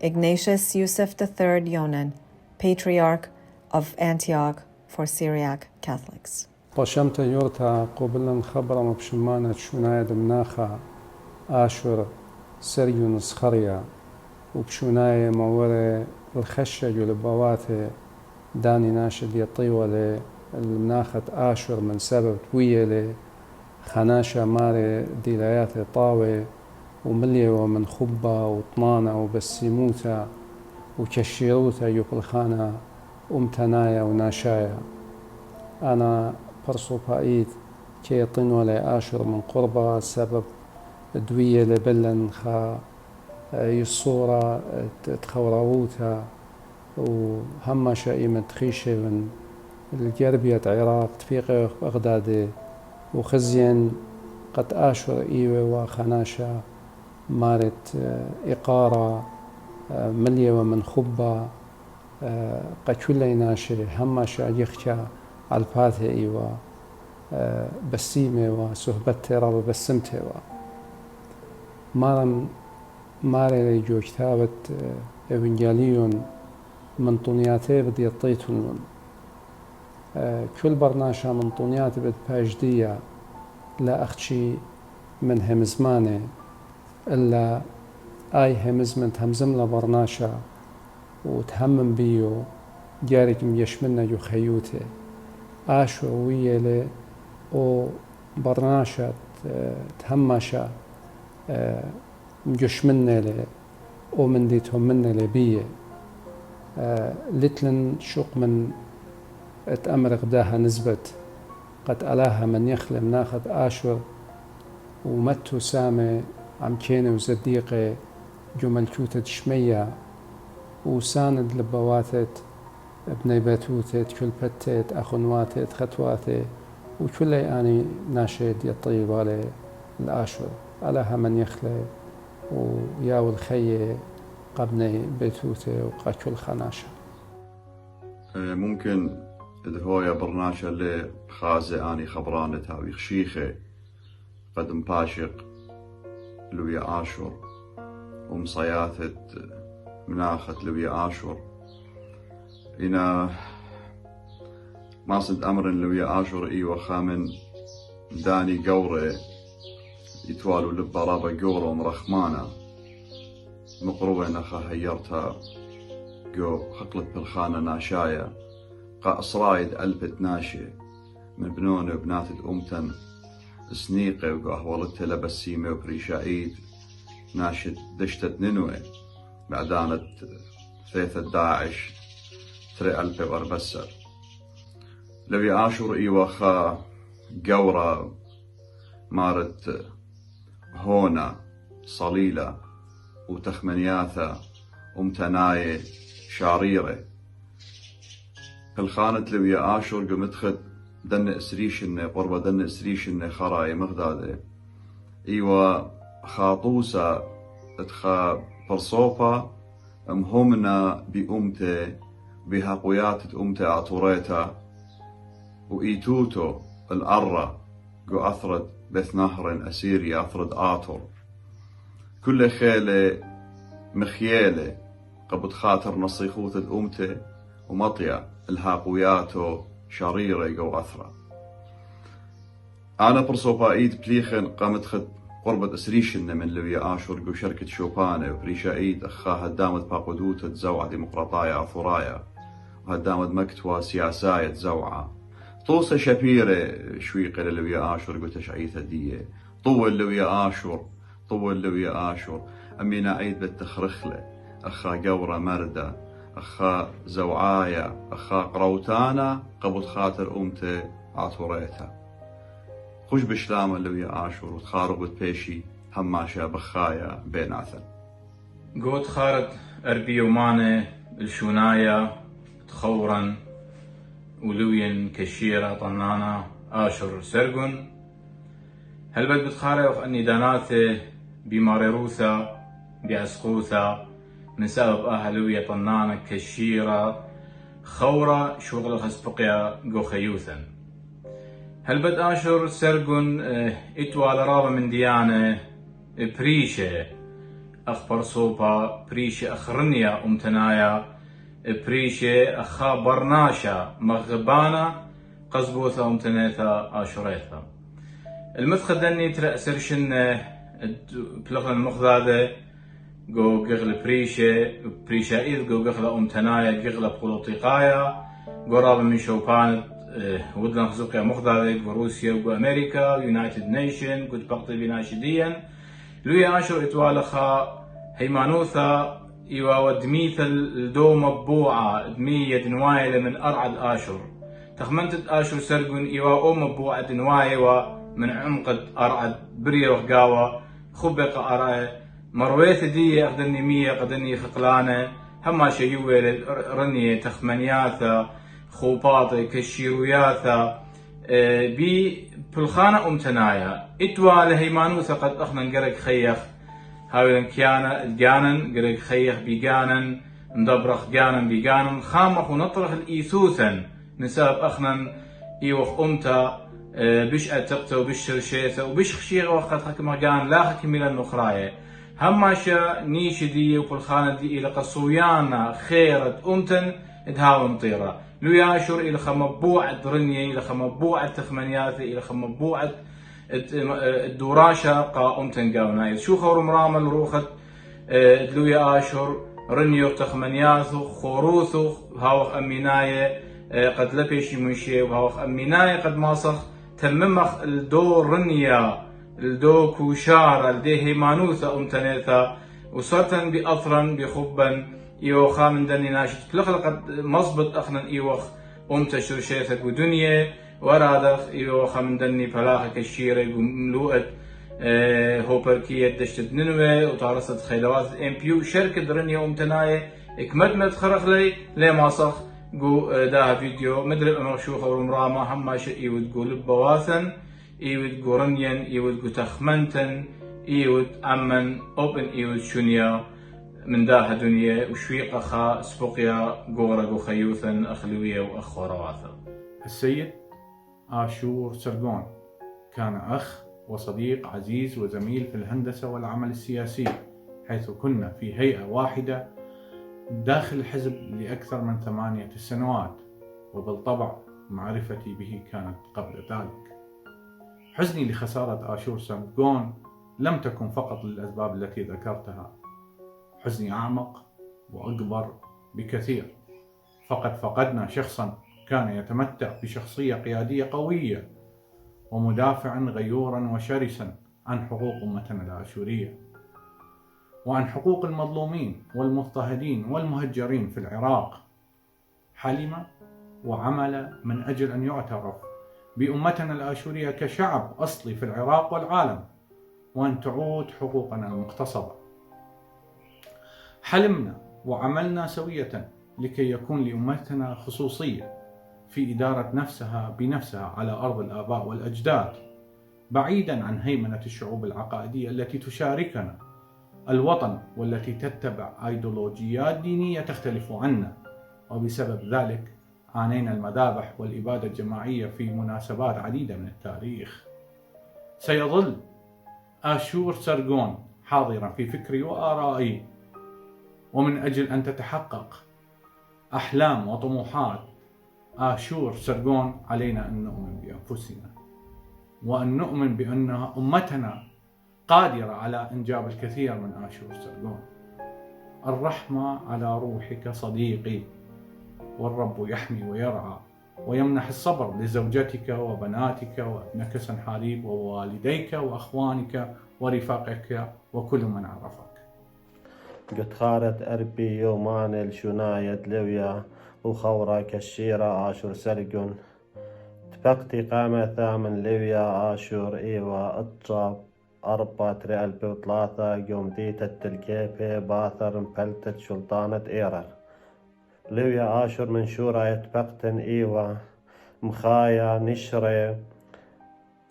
Ignatius Yusuf III Yonan, Patriarch of Antioch for Syriac Catholics. طشمت يورتا قبلا خبر مبشمانة شنايد مناخا آشور سريون إسخريا وبشناية موري الخشة جلبواتي داني ناشد يطيولي المناخة آشور من سبب تويلي خناشة ماري ديلاياتي طاوي وملية ومن خبة وطنانة وبسيموتا وكشيروتا يقلخانا أمتنايا وناشايا أنا برسو بايد كي طنولي آشور من قربة سبب دوية لبلن خا يصورة تخوراوتا وهم شائمة تخيشة من الجربية عراق تفيقه بغداد وخزين قد آشور إيوة وخناشة مارت إقارة ملية ومن خبة قتولي ناشي هم شا يخشى عالفاته إيوة بسيمة وصحبته رابا بسمته ماري جو كتابة إفنجاليون من طنياتي بدي يطيتون كل برناشا من طنياتي بد باجدية لا أخشي من همزماني إلا آي همزمنت همزم لبرناشا وتهمم بيو جارك ميشمنا يو خيوتي آشور ويلي أو برناشا تهمشا مجشمنا لي أو من ديتهم منا لي بيه لتلن شوق من اتأمر غداها نزبت قد ألاها من يخلم ناخذ آشور ومتو سامي عم كيني وزديقي جمل كوتة شمية وساند لبواتت ابني باتوتت كل بتت أخنواتت خطواتت وكل يعني ناشد يطيب على الآشور ألاها من يخلي وياو الخي قبني بيتوته وقاكل خناشة ممكن هويا برناشة اللي خازة آني خبرانة تاويخ شيخة قد مباشق لويا آشور ومصياثة مناخة لويا آشور إنا ما صد أمر لويا آشور إيوة خامن داني قورة يتوالوا لبرابة قورة ومرخمانة مقروبة نخا هيرتها جو خقلت بالخانة ناشايا قا أصرايد ألبت ناشي من بنونة وبناتت أمتن سنيقة وقهولتها لبسيمة وبريشايد ناشد دشتت ننوة بعدانة ثيثة داعش تري ألبي وربسر لوي آشور إيوخا قورة مارت هونا صليلة وتخمنياثة ومتناية شاريرة الخانة لوي آشور قمتخد دن اسريشن قربة دن اسريشن خراي مغدادة ايوا خاطوسة اتخا برصوفا مهمنا بأمته بها قويات أمته عطوريتا وإيتوتو الأرة قو أثرد بث نهر أسيري أثرد آتور كل خيلة مخيالة قبض خاطر نصيخوت الأمته ومطيا الها قوياتو شريرة جو أثرة أنا برصوبا إيد بليخن قامت خد قربة أسريشن من لوي آشور جو شركة شوبانة وبريشا إيد أخا هدامت باقودوتة تزوعة ديمقراطايا أثورايا وهدامت مكتوى سياساية تزوعة طوسة شبيرة شويقة للوي آشور جو تشعيثة دية طول لوي آشور أمينا عيد بالتخرخلة أخا قورة مردة أخا زوعايا أخا قروتانا قبض خاطر أمته عطوريتها خوش بشلام اللي آشور وتخاربت بيشي هماشا بخايا بين عثل قوت خارت أربي ومانة الشونايا تخورا ولوين كشيرة طنانا آشور سرقون هل بد بتخاري وأني داناته بماري روثا بأسقوثا من سبب أهلوية طنانا كشيرة خورة شغل خسبقيا جو خيوثا هل بد آشور سرقون إتوال رابا من ديانة بريشة أخبر صوبا بريشة أخرنيا أمتنايا بريشة أخا برناشا مغبانا قصبوثا أمتناثا آشوريثا المتخدني ترأسرشن بلغنا المخذاذة جو قغل بريشة إذ جو قغل أمتنايا قغل بقلوطيقايا جو رابا من شوبانت ودنا خزوقيا مخذاذة جو روسيا وجو أمريكا يونايتد نيشن قد بقطي بناشديا لويا آشور إتوالخا هيمانوثا إيوا ودميث الدو مبوعة دمية دنوايلة من أرعد آشور تخمنتت آشور سرقون إيوا مبوعة دنوايلة من عمقد أرعد بريا وغاوة خبق أرعي مرويث دي أخدني مية قدني خقلانة هما شيوه رنية تخمنياثا خوباطي كشيروياثا بي بالخانة أمتنايا إتوال هيمانوثا قد أخنا نقرق خيخ هاولا كيانا الجانن قرق خيخ بيجانن مدبرخ جانن بيجانن خامخ ونطرخ الإيثوثا نساب أخنا إيوخ أمتا بش أتقته وبش شرشيثة وبش خشيغ وقت حكم جان لا حكم إلى النخراية هماشا نيش دي وبالخانة دي إلى قصويانا خيرت أمتن إدهاو مطيرة لو ياشر إلى خمبوعة رنية إلى خمبوعة تخمنياثة إلى خمبوعة الدوراشة قا أمتن قاونا شو خور مرامل روخت لو ياشر رنيو تخمنياثو خوروثو هاوخ أميناية قد لبيشي منشي وهاوخ أميناية قد ماسخ تممخ الدو رنيا الدو كوشار الدي هيمانوثا أمتنيثا وصرتن بأثرا بخبا إيوخا من دني ناشد لقد مصبت أخنا إيوخ أمتا شرشيثك ودنيا ورادخ إيوخا من دني فلاخك الشيرة ملوءة هوبركية دشتت ننوي وتعرصت خيلوات امبيو شركة رنيا أمتناية اكمدمت خرخ لي ماسخ قو داها فيديو مدرب أمرشوخة ورمراما هماش إيود قو لبواثن إيود قو رنين إيود قو تخمنتن إيود أمن أوبن إيود شنيا من داها دنيا وشويق أخا سبقيا قورا قو خيوثن أخلوية وأخوراواثا السيد آشور سرغون كان أخ وصديق عزيز وزميل في الهندسة والعمل السياسي حيث كنا في هيئة واحدة داخل الحزب لأكثر من 8 سنوات وبالطبع معرفتي به كانت قبل ذلك. حزني لخسارة آشور سرغون لم تكن فقط للأسباب التي ذكرتها، حزني أعمق وأكبر بكثير، فقد فقدنا شخصا كان يتمتع بشخصية قيادية قوية ومدافعا غيورا وشرسا عن حقوق أمتنا الآشورية. وعن حقوق المظلومين والمضطهدين والمهجرين في العراق. حلم وعمل من أجل أن يعترف بأمتنا الآشورية كشعب أصلي في العراق والعالم، وأن تعود حقوقنا المغتصبة. حلمنا وعملنا سوية لكي يكون لأمتنا خصوصية في إدارة نفسها بنفسها على أرض الآباء والأجداد، بعيدا عن هيمنة الشعوب العقائدية التي تشاركنا الوطن والتي تتبع أيديولوجيات دينية تختلف عنا، وبسبب ذلك عانينا المذابح والإبادة الجماعية في مناسبات عديدة من التاريخ. سيظل آشور سرغون حاضرا في فكري وآرائي، ومن أجل أن تتحقق أحلام وطموحات آشور سرغون علينا أن نؤمن بأنفسنا، وأن نؤمن بأن أمتنا قادرة على إنجاب الكثير من آشور سرغون. الرحمة على روحك صديقي، والرب يحمي ويرعى ويمنح الصبر لزوجتك وبناتك وابنك سنحاريب ووالديك وأخوانك ورفاقك وكل من عرفك. قد خارت أربي يومان الشناية لويا وخورا كشيرة آشور سرغون تفقتي قامة ثامن لويا آشور إيوا اتصاب 4 يوم ذيت التلكيبة باثر مفلتت سلطانة إيرر لويا آشور منشورة يتفقتن إيوا مخايا نشرة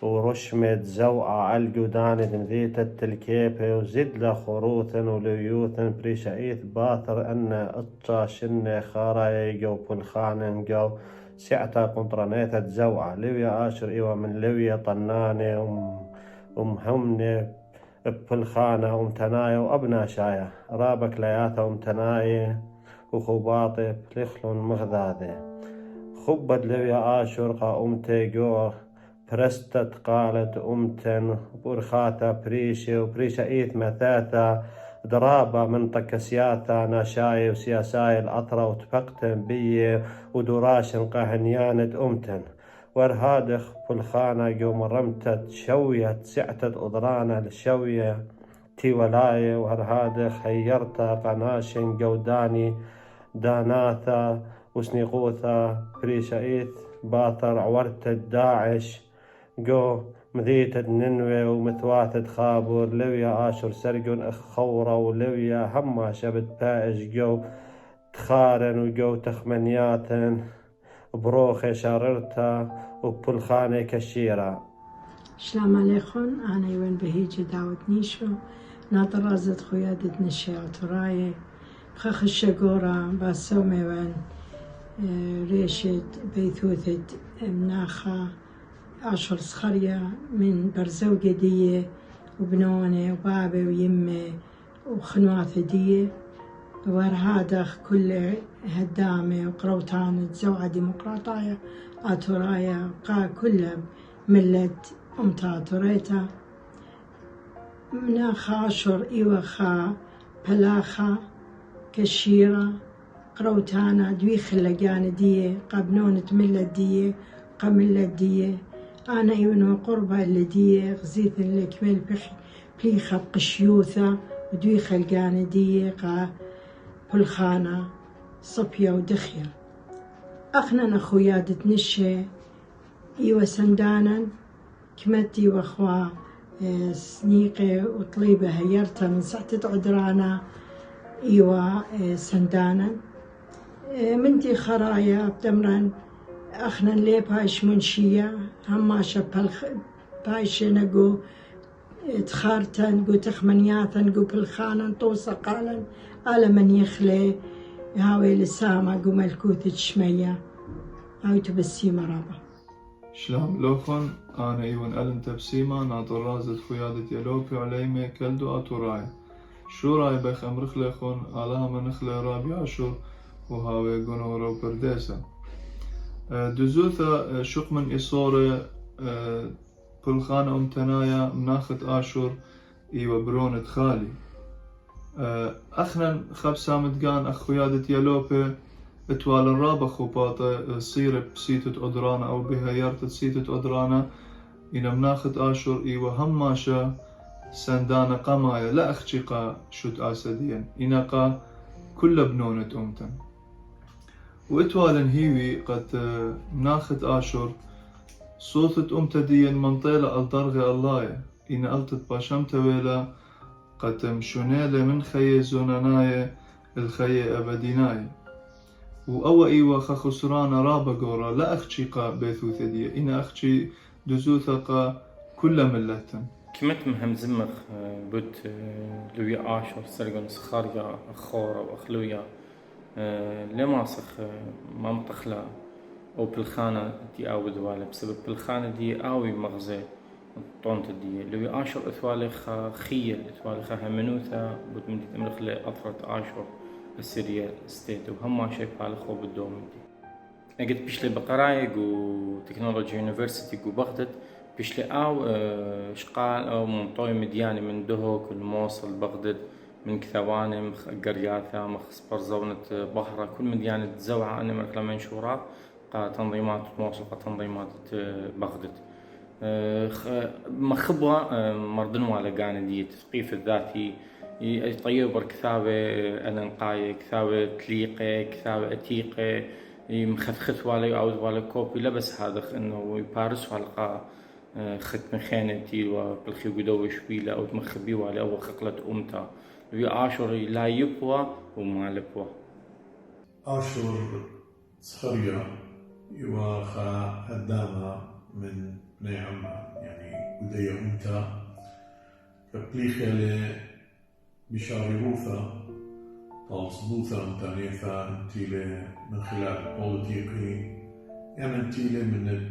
ورشمة زوعة عالقودان ذيت التلكيبة وزد خروثن وليوثن بريشايث باثر أن اتصا شنة خاراي جو بلخانن جو سعتا قنطرانيثة زوعة لويا آشور إيوا من لويا طنانة ومهمنة ببلخانة ومتناية وأبنا شاية رابك لياثة ومتناية وخباطة بلخلون مغذاذة خبت لويا آشور قا أمتي جور برستت قالت أمتن برخاتا بريشة وبريشة إيث مثاثة درابة منطقة سياثة ناشاية وسياساية الأطرة وتفقتن بيه ودراشن قاهنيانت أمتن ورهادخ بالخانة يوم رمتت شوية سعتت أضرانا للشوية تي ولاية ورهادخ هيرتا قناشن جوداني داناثا وسنيقوثا بريشايث باثر عورت داعش جو مذيتة ننوي ومثواثة خابور لويا آشور سرغون أخورة ولويا هما شبت بائش جو تخارن وجو تخمنياتن بروخي شاررتا وبلخانة كشيرة. السلام عليكم، أنا يوين بهيجي دعوة نيشو ناطر رازت خيادة نشيع تراي بخخ الشقورة باسومي وين ريشة بيثوثة مناخة أشهر إسخريا من برزوقة دية وبنونة وبابة ويمة وخنواثة دية ورهادخ كل هدامة وقروتانة زوعة ديمقراطية آتورايا قا كلها ملت أمتا توريتا مناخة أشهر إيوخا بلاخة كشيرة قروتانا دويخ اللقانة دية قبنونة ملت دية قملت دية أنا إيوان وقربة اللي دية غزيث اللي كمل بليخة بقشيوثة ودويخ اللقانة دية قا بلخانة صبية ودخية أخنا أخويا دتنشي إيوا سندانا كمتي وأخوا سنيقة وطليبة هيرتا من سعتة عدرانا إيوا سندانا منتي خرايا بتمرن أخنا اللي بايش منشية هماشا بايش نقو تخارتن قو تخمنياتن قو بالخانا طوسا قالا على من يخلي هاوي لسامة قو ملكوت شمية هاوي تبسي مرابا. شلام لوخن أنا إيوان ألم تبسيمة ناطر رازت خيادة يلوكي عليمي كلدو أتوراي شو راي بخ أمرخ لخن علامة نخلي رابي آشور وهاوي قنورو برديسة دزوثة شق من إصورة بلخانة أمتنايا مناخت آشور إيوا برونة خالي أخنا خب سامدقان أخ خيادة يلوبي اتوال الرابة خباطة صيرة بسيتة أدرانا أو بها يرتد سيتة أدرانا إنا مناخت آشور إيوا هماشا سندانا قمايا لا أخشقا شد آسديا إنقا كل بنونة أمتا وإتوالا هيوي قد مناخت آشور صوتت أمتديا منطيلة الضرغ الله إن ألتت باشمت ويلا قد مشونيلة من خي زوناناي الخي أبديناي وأوئي وخا خسرانا رابا قورا لا أخشقا بيثوث دي إن أخشي دزوثقا كل ملة كمت مهم زمخ بوت لويا آشور سرقون إسخريا أخورا وأخلويا لما سخ ما متخلا أو بالخانة دي أو بدوالة بسبب بالخانة دي أوي مغزى طونت دي لويا آشور إثوالخ خيل إثوالخ همنوثا بوت من دي تملخ لأطرت آشور السوريا ستيت وهم ما شايف على خو بالدوم دي أجد بيشلي بقرايق وتكنولوجيا يونيفرسيتي وبغداد بيشلي أو شقال أو منطوي مدياني من دهوك الموصل بغداد من كثواني مخ قرياثة مخ سبرزونة بحرة كل مديانة تزوعة أنا مركلا منشورات قا تنظيمات موصل قا تنظيمات بغداد مخبوة مردنوا على قانا دي تثقيف الذاتي يطيب كثابة أنقاية كثابة تليقة كثابة أتيقة مخثخث والي أو والي كوبي لبس هذا إنه يبارس على ختم خانتي وبالخي قدوة شويلة أو تمخبي والي أو خقلة أمتا وي آشور لا يقوى وما لقوى آشور إسخريا يواخا هداما من نعم يعني ودي أمتا كبليخة بشاربوثا طالصبوثا انتانيثا انتيلة من خلال بوليتيقي يعني انتيلة من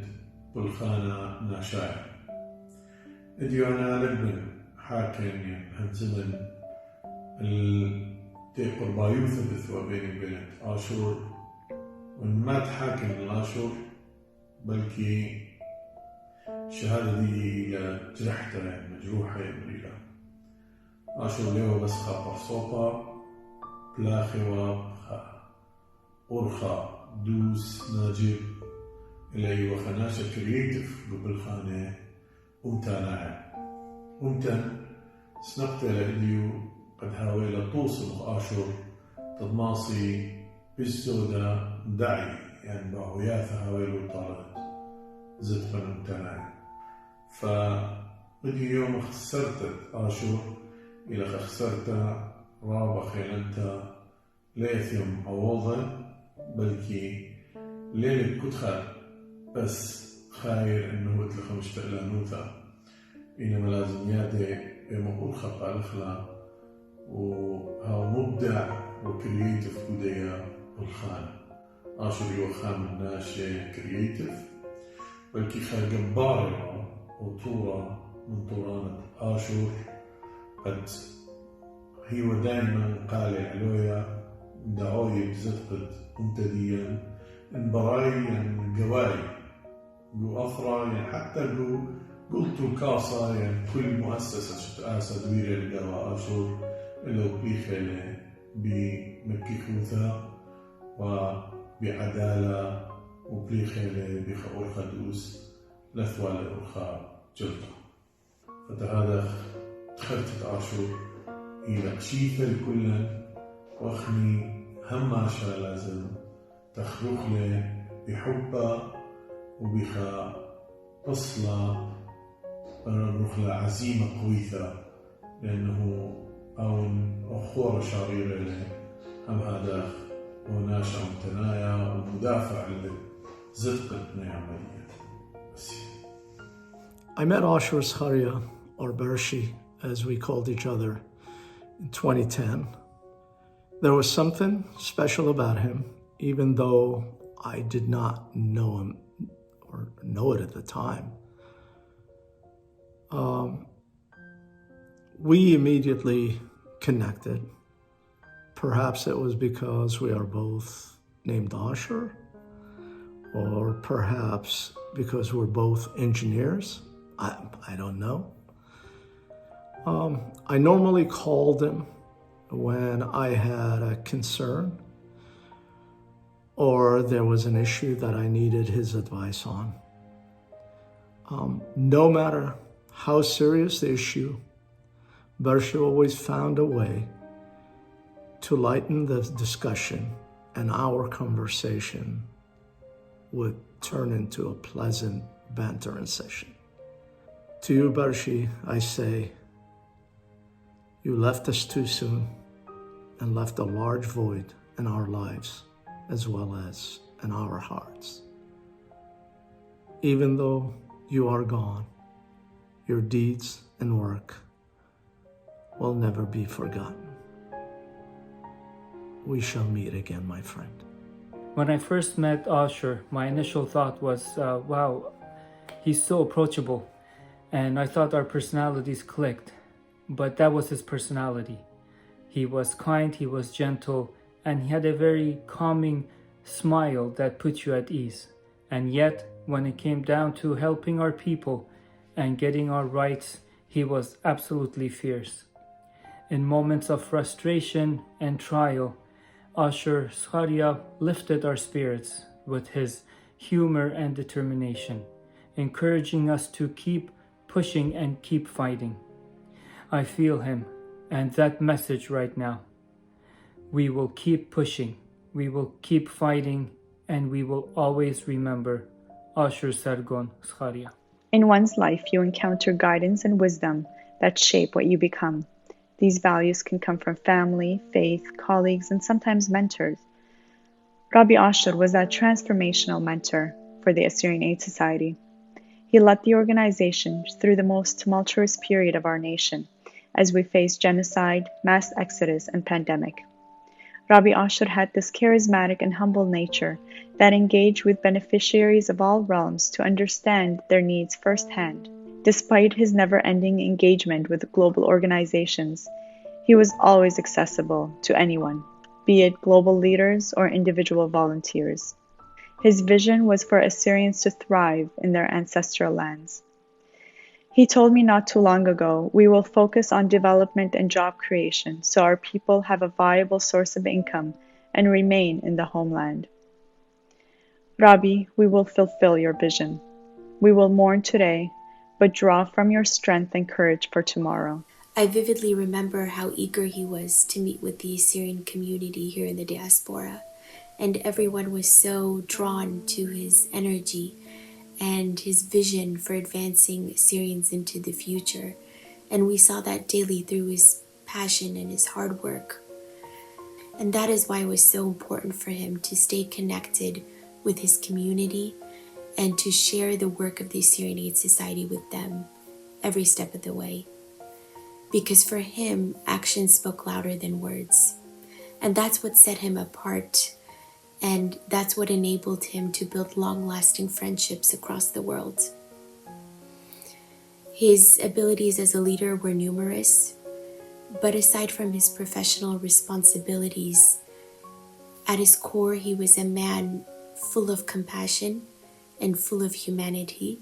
بالخانة ناشاير اديونا لبن حاكم يعني هنزمن التي قربايوثا بثوا بيني وبين آشور وما تحاكم الآشور بلكي الشهادة دي جرحتها مجروحة مريلة آشور ليو بس خا برصوبا بلاخوا خا أورخا دوس ناجب إلي وخناشة كريتف بالخانة أمتا ناعم أمتا سنقتل إليو قد هاويلا توصل آشور تضماصي بالسودة داعي يعني بعوياثة هاويلو طالت زدقا أمتا ناعم فإلي يوم خسرت آشور إلى خسرت رابا خيلنتا ليثيوم عوضا بلكي ليلة كتخل بس خاير إنه اتلخ مشتقلانوثا إنما لازم يادي بمقول خطأ الأخلاق وهاو مبدع وكرييتف بدايا بالخانة آشور يوخام الناشي كرييتف بلكي خا جبارة وطورة من طورانة آشور قد هي دائما قال علويا دعوي بزدقة امتديا ان براي يعني قواي قو أثرى يعني حتى قلتوا كاسة يعني كل مؤسسة شتآسة دويرة لقوا آشور إلو بيخيلة بمكيخوثا وبعدالة وبيخيلة بخورخة دوس لثوى لأرخاء جلطة فتهذا دخلت آشور إلى شيفة الكل وأخني هماشا لازم تخلق له بحبه وبخا تصلى نخلى عزيمة قويثة لأنه أون أخورة شريرة له هم هذا وناشا متنايا ومدافع لزدقة نعملية. I met Ashur Sargon, or Bershi, as we called each other, in 2010. There was something special about him, even though I did not know him or know it at the time. We immediately connected. Perhaps it was because we are both named Ashur, or perhaps because we're both engineers. I don't know. I normally called him when I had a concern or there was an issue that I needed his advice on. No matter how serious the issue, Barsha always found a way to lighten the discussion, and our conversation would turn into a pleasant bantering session. To you, Barshi, I say, you left us too soon and left a large void in our lives as well as in our hearts. Even though you are gone, your deeds and work will never be forgotten. We shall meet again, my friend. When I first met Ashur, my initial thought was, wow, he's so approachable. And I thought our personalities clicked, but that was his personality. He was kind, he was gentle, and he had a very calming smile that put you at ease. And yet, when it came down to helping our people and getting our rights, he was absolutely fierce. In moments of frustration and trial, Ashur Eskrya lifted our spirits with his humor and determination, encouraging us to keep pushing and keep fighting. I feel him and that message right now. We will keep pushing, we will keep fighting, and we will always remember Ashur Sargon Eskrya. In one's life, you encounter guidance and wisdom that shape what you become. These values can come from family, faith, colleagues, and sometimes mentors. Rabbi Ashur was that transformational mentor for the Assyrian Aid Society. He led the organization through the most tumultuous period of our nation as we faced genocide, mass exodus, and pandemic. Rabbi Ashur had this charismatic and humble nature that engaged with beneficiaries of all realms to understand their needs firsthand. Despite his never-ending engagement with global organizations, he was always accessible to anyone, be it global leaders or individual volunteers. His vision was for Assyrians to thrive in their ancestral lands. He told me not too long ago, we will focus on development and job creation so our people have a viable source of income and remain in the homeland. Rabbi, we will fulfill your vision. We will mourn today, but draw from your strength and courage for tomorrow. I vividly remember how eager he was to meet with the Assyrian community here in the diaspora, and everyone was so drawn to his energy and his vision for advancing Assyrians into the future. And we saw that daily through his passion and his hard work. And that is why it was so important for him to stay connected with his community and to share the work of the Assyrian Aid Society with them every step of the way. Because for him, action spoke louder than words. And that's what set him apart. And that's what enabled him to build long-lasting friendships across the world. His abilities as a leader were numerous, but aside from his professional responsibilities, at his core he was a man full of compassion and full of humanity.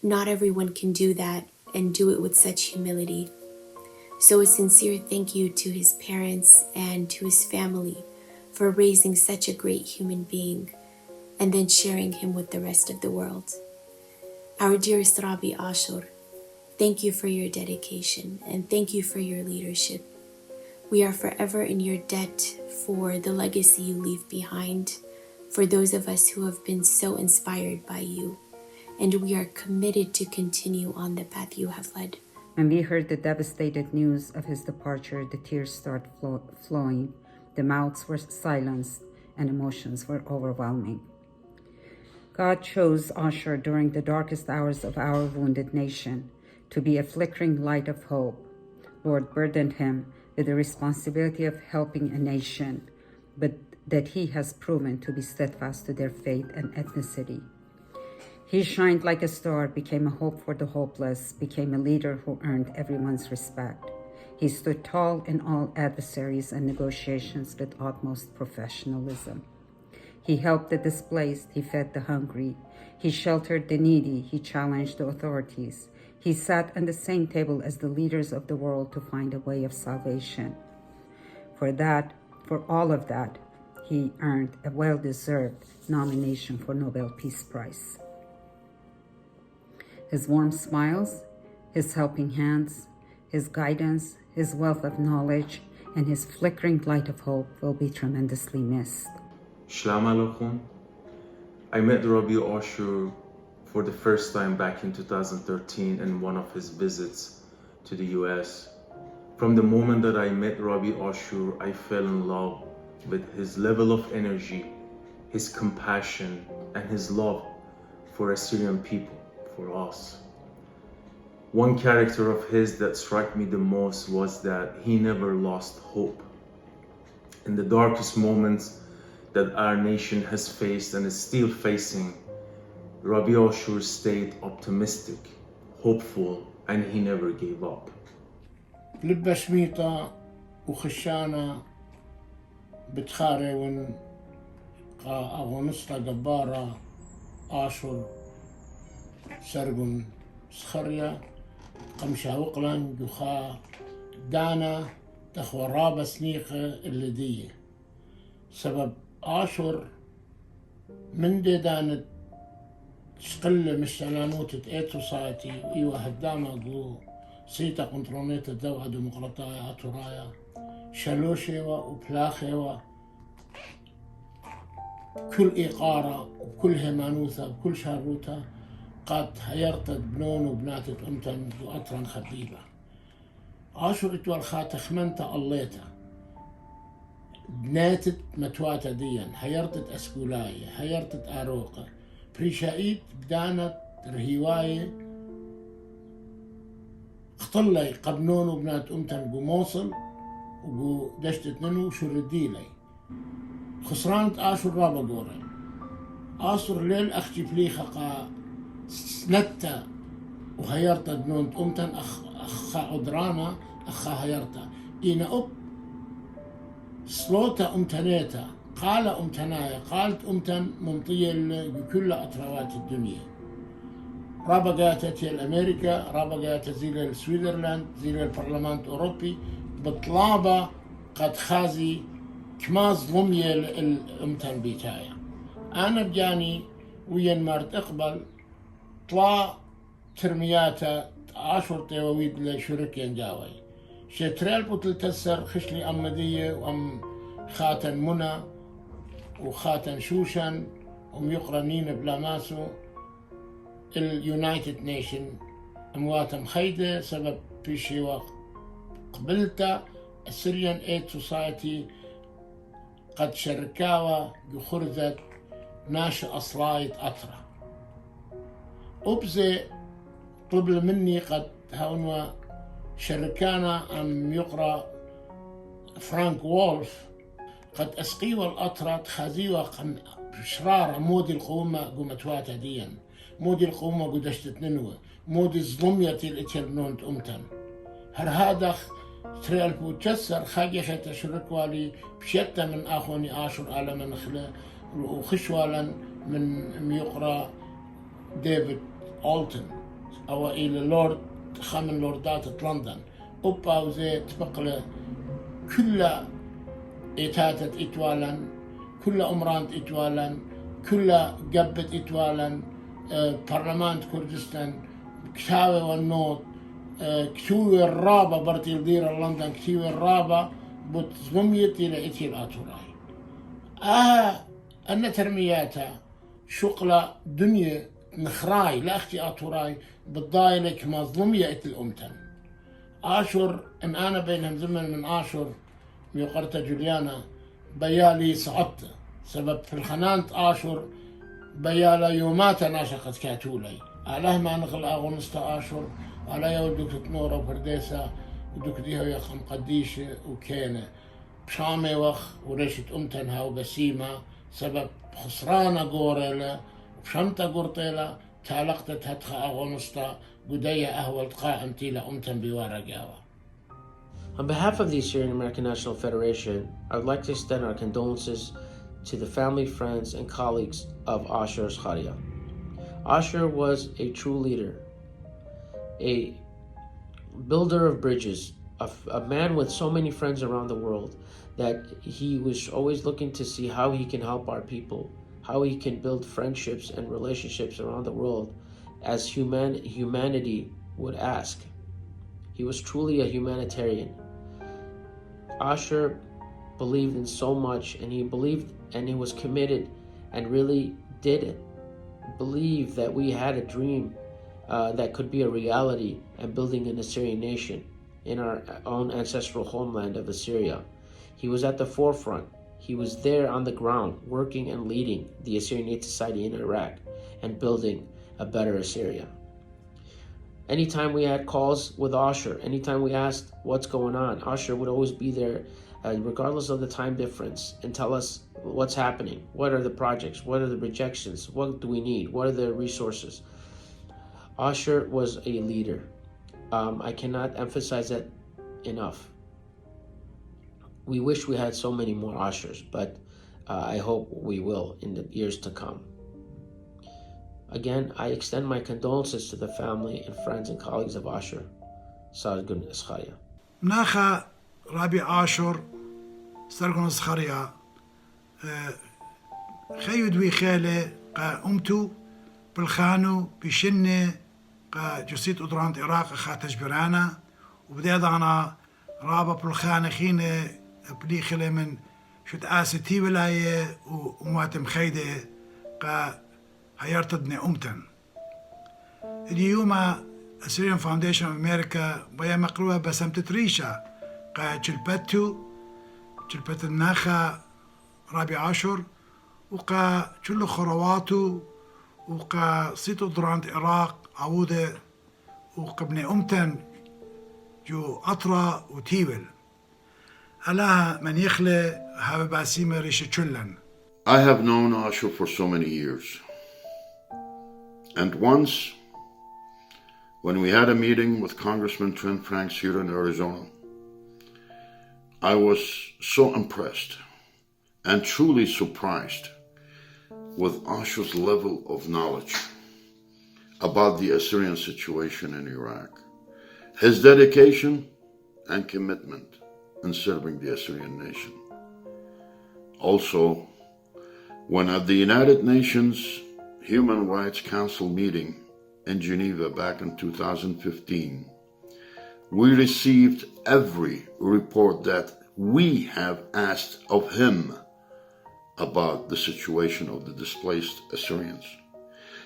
Not everyone can do that and do it with such humility. So a sincere thank you to his parents and to his family for raising such a great human being and then sharing him with the rest of the world. Our dearest Rabbi Ashur, thank you for your dedication and thank you for your leadership. We are forever in your debt for the legacy you leave behind, for those of us who have been so inspired by you, and we are committed to continue on the path you have led. When we heard the devastated news of his departure, the tears started flowing, the mouths were silenced, and emotions were overwhelming. God chose Ashur during the darkest hours of our wounded nation to be a flickering light of hope. Lord burdened him with the responsibility of helping a nation, but that he has proven to be steadfast to their faith and ethnicity. He shined like a star, became a hope for the hopeless, became a leader who earned everyone's respect. He stood tall in all adversaries and negotiations with utmost professionalism. He helped the displaced, he fed the hungry, he sheltered the needy, he challenged the authorities. He sat on the same table as the leaders of the world to find a way of salvation. For all of that, he earned a well-deserved nomination for Nobel Peace Prize. His warm smiles, his helping hands, his guidance, his wealth of knowledge, and his flickering light of hope will be tremendously missed. Shalom Aleichem. I met Rabbi Ashur for the first time back in 2013 in one of his visits to the US. From the moment that I met Rabbi Ashur, I fell in love with his level of energy, his compassion, and his love for Assyrian people, for us. One character of his that struck me the most was that he never lost hope. In the darkest moments that our nation has faced and is still facing, Rabbi Ashur stayed optimistic, hopeful, and he never gave up. لبة شميطة وخشانة بتخاري ون أغونستا جبارة آشور سرقون إسخريا قمشا وقلن جخا دانا تخوى رابة سنيقة اللي دي سبب آشور من دي دانت شقلة مش أنانوتة إيت سوسايتي إيوه هدامة قو سيتا كنترونيت الدوء ديمقراطية أتورايا شلوشيوا وبلاخيوا كل إيقارة وكل هيمانوثة وكل شاروتة قد هيرتد بنون وبناتت أمتن وأطرا خبيبة آشور إتوال خاتة خمنتا الليتا بناتت متواتة ديا هيرتد أسكولاية هيرتد آروقة بريشايت بدانت رهيواية اختلي قبنون وبنات أمتن قو موصل وقو دشتت ننو شرديلي خسرانت آشور رابا قوري آشور ليل أختي بليخة قا سنتا وهيرتا دنونت أمتن أخا عدرانا أخا هيرتا إينا أب سلوتا أمتنيتا قال أمتنايا قالت أمتن ممطية لكل أطروات الدنيا رابا قاتت الأمريكا رابا قاتت زي السويسرلاند زي البرلمان الأوروبي بطلابة قد خازي كما ظلمية الأمتن بيتايا أنا بجاني وين مارت أقبل طلع ترمياتا آشور تيوويد لشرك ينجاوي شتريل بطل تسر خشلي أمدية وأم خاتن منى وخاتن شوشن وميقرنين بلاماسو اليونايتد نيشن أموات مخيدة سبب بيشي وقبلتا السيريان ايد سوسايتي قد شركاوا بخرزة ناشئ أصلايت أطرة أبزي طبل مني قد هونوا شركانا أم يقرأ فرانك وولف قد أسقيوا الأطرة تخازيوا شرارة مودي القومة قومتواتا ديا مودي القومة قدشت ننوى مودي الظلمية الاتيرنونت أمتن هر هادخ تريال بوتشسر خاقي خيتا شركوالي بشيتا من آخوني آشور آلم نخلة وخشوالا من يقرأ ديفيد أولتن أو إلى لورد خامن لوردات لندن أبا وزي تبقى كل إتاتت إتوالا كل أمرانت إتوالا كل قبت إتوالا برلمان كردستان كتاوي والنوت كتوي الرابة برتي الدير لندن كتوي الرابة بتزميتي لإتي الأطوراي أن ترمياتها شقلة دنيا نخراي لا أختي أطوراي بالضايلك مظلومية إت الأمتن آشور إن أنا بينهم زمن من آشور ميقرت جوليانا بيالي صعدت سبب في الخنانت آشور بيالا يومات ناشقت كاتولي علاه ما نخل أغنستا آشور على يودك تنورة وفرديسة ودك ديها يخم قديشة وكينة بشامي وخ وريشت أمتنها وبسيمة سبب خسرانة قوريلا وبشمتا قرطيلا تعلقت هتخا أغنستا قدية أهول قائم تيلا أمتن بوارا قاوة. On behalf of the Assyrian American National Federation, I would like to extend our condolences to the family, friends, and colleagues of Ashur Sargon. Ashur was a true leader, a builder of bridges, a man with so many friends around the world that he was always looking to see how he can help our people, how he can build friendships and relationships around the world as humanity would ask. He was truly a humanitarian. Ashur believed in so much, and he believed and he was committed and really did believe that we had a dream that could be a reality and building an Assyrian nation in our own ancestral homeland of Assyria. He was at the forefront. He was there on the ground working and leading the Assyrian Aid Society in Iraq and building a better Assyria. Anytime we had calls with Ashur, anytime we asked what's going on, Ashur would always be there regardless of the time difference and tell us what's happening, what are the projects, what are the rejections, what do we need, what are the resources. Ashur was a leader. I cannot emphasize that enough. We wish we had so many more Ashurs, but I hope we will in the years to come. Again, I extend my condolences to the family and friends and colleagues of Ashur Sargon Eskrya. ناخا رابي آشور سركون إسخريا خيود وي خالي قا أمتو بالخانو بشنة قا جسيت أدرانت إراق خا تجبرانا وبدأ أنا رابا بالخانة خينة بلي خلي من شد آستي ولاية ومواتم خيدة قا هيرتدني أمتن اليوم Assyrian Foundation of America بيا مقروبة بسمت ريشة قا جلبتو جلبت الناخا رابي عاشور وقا جلو خرواتو وقا صيتو درانت إراق عودة وقبني أمتن جو أطرا وتيبل ألاها من يخلي هاو باسيمة ريشة جلن. I have known Ashur for so many years. And once, when we had a meeting with Congressman Trent Franks here in Arizona, I was so impressed and truly surprised with Ashur's level of knowledge about the Assyrian situation in Iraq, his dedication and commitment in serving the Assyrian nation. Also, when at the United Nations Human Rights Council meeting in Geneva back in 2015, we received every report that we have asked of him about the situation of the displaced Assyrians.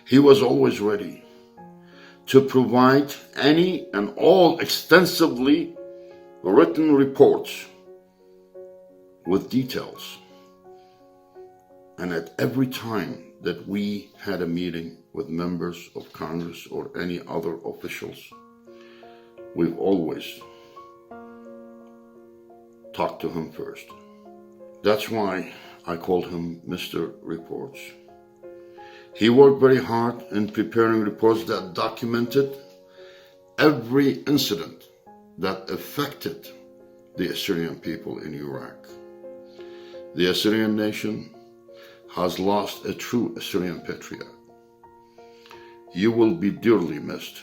He was always ready to provide any and all extensively written reports with details. And at every time that we had a meeting with members of Congress or any other officials, we've always talked to him first. That's why I called him Mr. Reports. He worked very hard in preparing reports that documented every incident that affected the Assyrian people in Iraq. The Assyrian nation has lost a true Assyrian patriot. You will be dearly missed.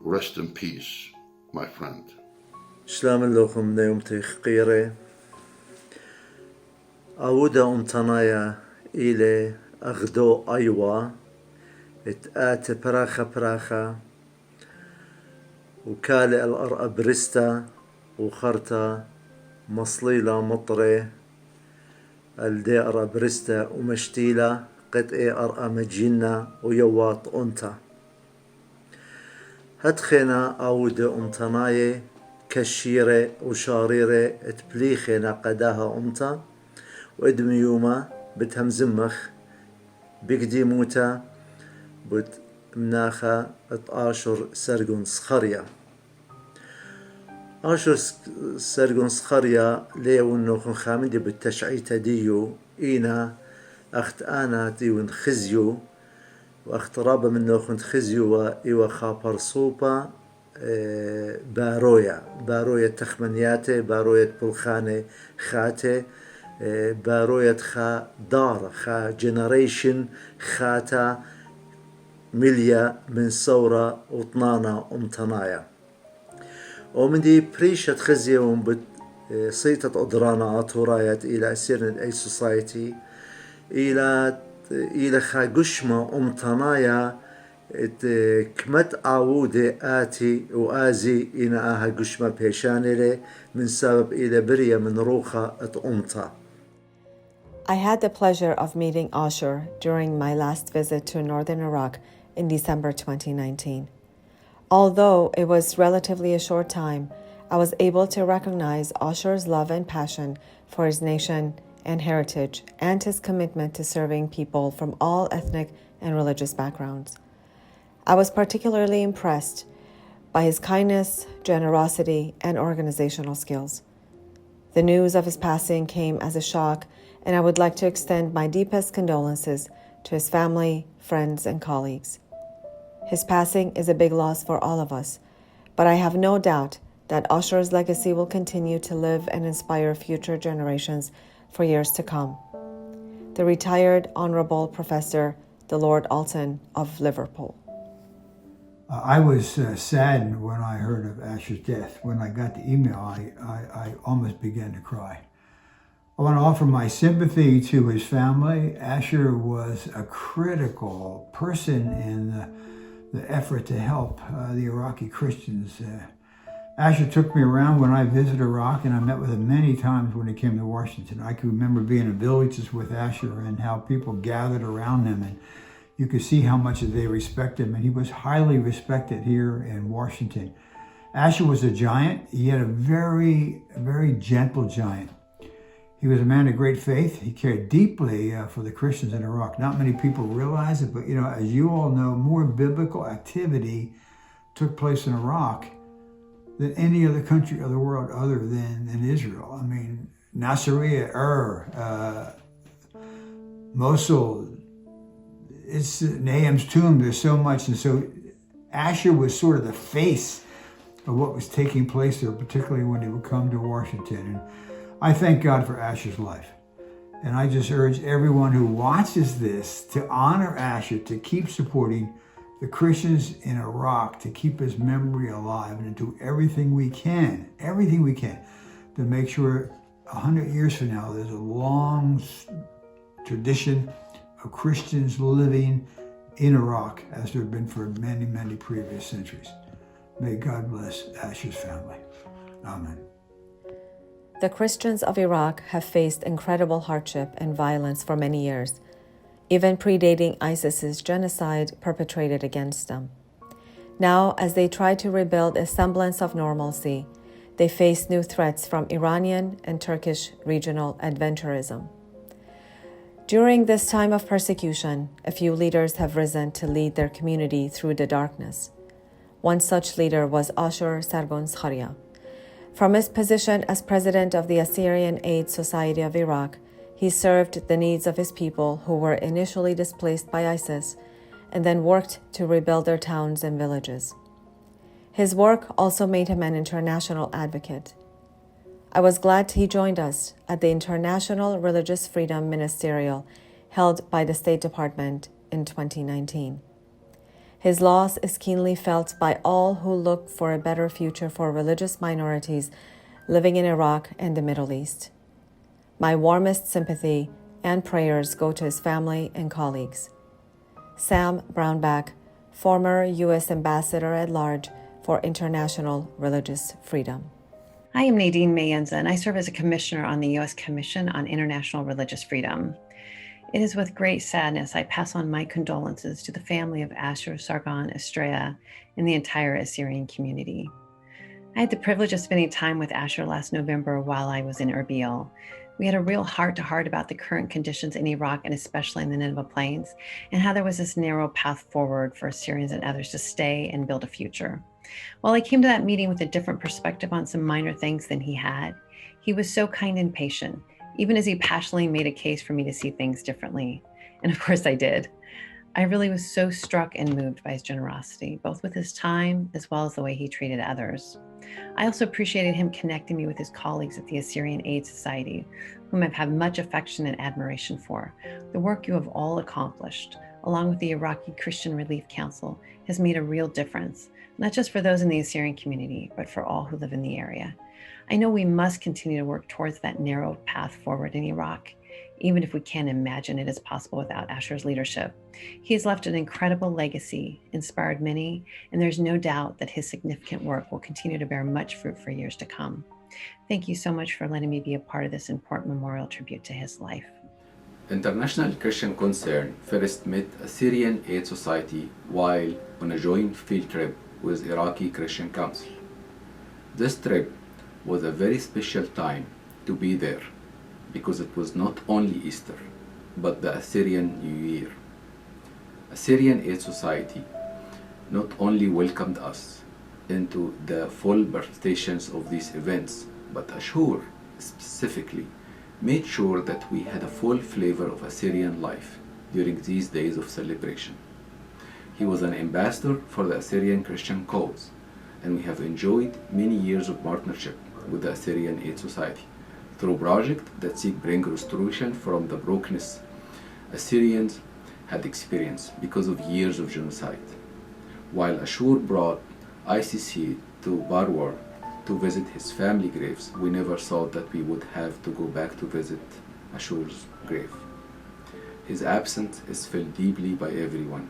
Rest in peace, my friend. Shalom aleichem neumti khire. Auda umtanaya ile agdo aywa et ate paracha وكالة الأرقى بريستا وخرطة مصليلة مطري الدي أرقى بريستا ومشتيلة قد إيه أرقى مجينا ويوات أنتا هتخينا أودة أمتناية كشيرة وشاريرة تبليخينا قداها أمتا وإدميوما بتهمزمخ بقديموتا بت مناخا آشور سرغون اسخريا آشور سرغون اسخريا ليون نوخن خامدي بالتشعيت ديو إينا أخت آنا ديون خزيو وأخت رابا من نوخن خزيو وإيوا خابر صوبا بارويا تخمنياتي باروية بلخاني خاتي باروية خا دار خا جنريشن خاتا مليا من ثورة وطنانا أمتنايا ومن دي بريشة خزيهم بصيتة أدرانا أطورايات إلى أسيرن أي سوسايتي إلى خا قشمة أمتنايا كمت عودة آتي وآزي إنا آها قشمة بيشانيلي من سبب إلى برية من روخة اتقمتا. I had the pleasure of meeting Ashur during my last visit to northern Iraq in December 2019. Although it was relatively a short time, I was able to recognize Ashur's love and passion for his nation and heritage and his commitment to serving people from all ethnic and religious backgrounds. I was particularly impressed by his kindness, generosity, and organizational skills. The news of his passing came as a shock, and I would like to extend my deepest condolences to his family, friends, and colleagues. His passing is a big loss for all of us, but I have no doubt that Ashur's legacy will continue to live and inspire future generations for years to come. The retired Honorable Professor, the Lord Alton of Liverpool. I was saddened when I heard of Ashur's death. When I got the email, I almost began to cry. I want to offer my sympathy to his family. Ashur was a critical person in the effort to help the Iraqi Christians. Ashur took me around when I visited Iraq, and I met with him many times when he came to Washington. I can remember being in villages with Ashur and how people gathered around him, and you could see how much they respect him, and he was highly respected here in Washington. Ashur was a giant. He had a very, very gentle giant. He was a man of great faith. He cared deeply for the Christians in Iraq. Not many people realize it, but as you all know, more biblical activity took place in Iraq than any other country of the world other than Israel. I mean, Nasiriyah, Mosul, it's Nahum's tomb. There's so much, and so Ashur was sort of the face of what was taking place there, particularly when he would come to Washington. And I thank God for Ashur's life. And I just urge everyone who watches this to honor Ashur, to keep supporting the Christians in Iraq, to keep his memory alive, and to do everything we can to make sure 100 years from now there's a long tradition of Christians living in Iraq as there have been for many, many previous centuries. May God bless Ashur's family. Amen. The Christians of Iraq have faced incredible hardship and violence for many years, even predating ISIS's genocide perpetrated against them. Now, as they try to rebuild a semblance of normalcy, they face new threats from Iranian and Turkish regional adventurism. During this time of persecution, a few leaders have risen to lead their community through the darkness. One such leader was Ashur Sargon Eskrya. From his position as president of the Assyrian Aid Society of Iraq, he served the needs of his people who were initially displaced by ISIS and then worked to rebuild their towns and villages. His work also made him an international advocate. I was glad he joined us at the International Religious Freedom Ministerial held by the State Department in 2019. His loss is keenly felt by all who look for a better future for religious minorities living in Iraq and the Middle East. My warmest sympathy and prayers go to his family and colleagues. Sam Brownback, former U.S. Ambassador at Large for International Religious Freedom. I am Nadine Mayenza, and I serve as a commissioner on the U.S. Commission on International Religious Freedom. It is with great sadness I pass on my condolences to the family of Ashur Sargon Eskrya and the entire Assyrian community. I had the privilege of spending time with Ashur last November while I was in Erbil. We had a real heart-to-heart about the current conditions in Iraq and especially in the Nineveh Plains, and how there was this narrow path forward for Assyrians and others to stay and build a future. While I came to that meeting with a different perspective on some minor things than he had, he was so kind and patient, even as he passionately made a case for me to see things differently. And of course I did. I really was so struck and moved by his generosity, both with his time as well as the way he treated others. I also appreciated him connecting me with his colleagues at the Assyrian Aid Society, whom I've had much affection and admiration for. The work you have all accomplished, along with the Iraqi Christian Relief Council, has made a real difference, not just for those in the Assyrian community, but for all who live in the area. I know we must continue to work towards that narrow path forward in Iraq, even if we can't imagine it is possible without Ashur's leadership. He has left an incredible legacy, inspired many, and there's no doubt that his significant work will continue to bear much fruit for years to come. Thank you so much for letting me be a part of this important memorial tribute to his life. International Christian Concern first met a Syrian Aid Society while on a joint field trip with Iraqi Christian Council. This trip was a very special time to be there because it was not only Easter, but the Assyrian New Year. Assyrian Aid Society not only welcomed us into the full stations of these events, but Ashur specifically made sure that we had a full flavor of Assyrian life during these days of celebration. He was an ambassador for the Assyrian Christian cause, and we have enjoyed many years of partnership with the Assyrian Aid Society through projects that seek bring restoration from the brokenness Assyrians had experienced because of years of genocide. While Ashur brought ICC to Barwar to visit his family graves, we never thought that we would have to go back to visit Ashur's grave. His absence is felt deeply by everyone.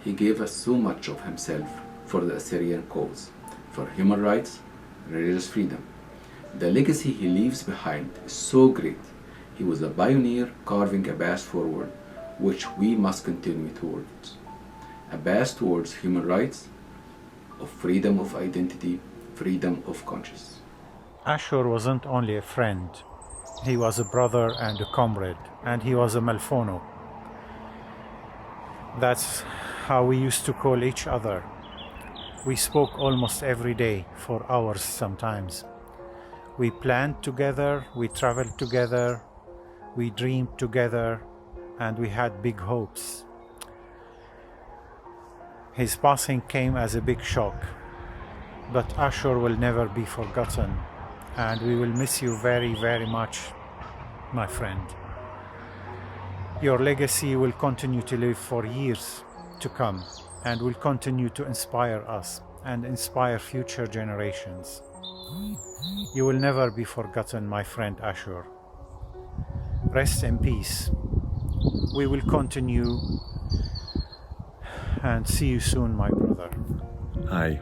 He gave us so much of himself for the Assyrian cause, for human rights and religious freedom. The legacy he leaves behind is so great. He was a pioneer carving a path forward, which we must continue towards. A path towards human rights, of freedom of identity, freedom of conscience. Ashur wasn't only a friend, he was a brother and a comrade, and he was a malfono. That's how we used to call each other. We spoke almost every day for hours sometimes. We planned together, we traveled together, we dreamed together, and we had big hopes. His passing came as a big shock, but Ashur will never be forgotten, and we will miss you very, very much, my friend. Your legacy will continue to live for years to come, and will continue to inspire us and inspire future generations. You will never be forgotten, my friend Ashur. Rest in peace. We will continue, and see you soon, my brother. Hi,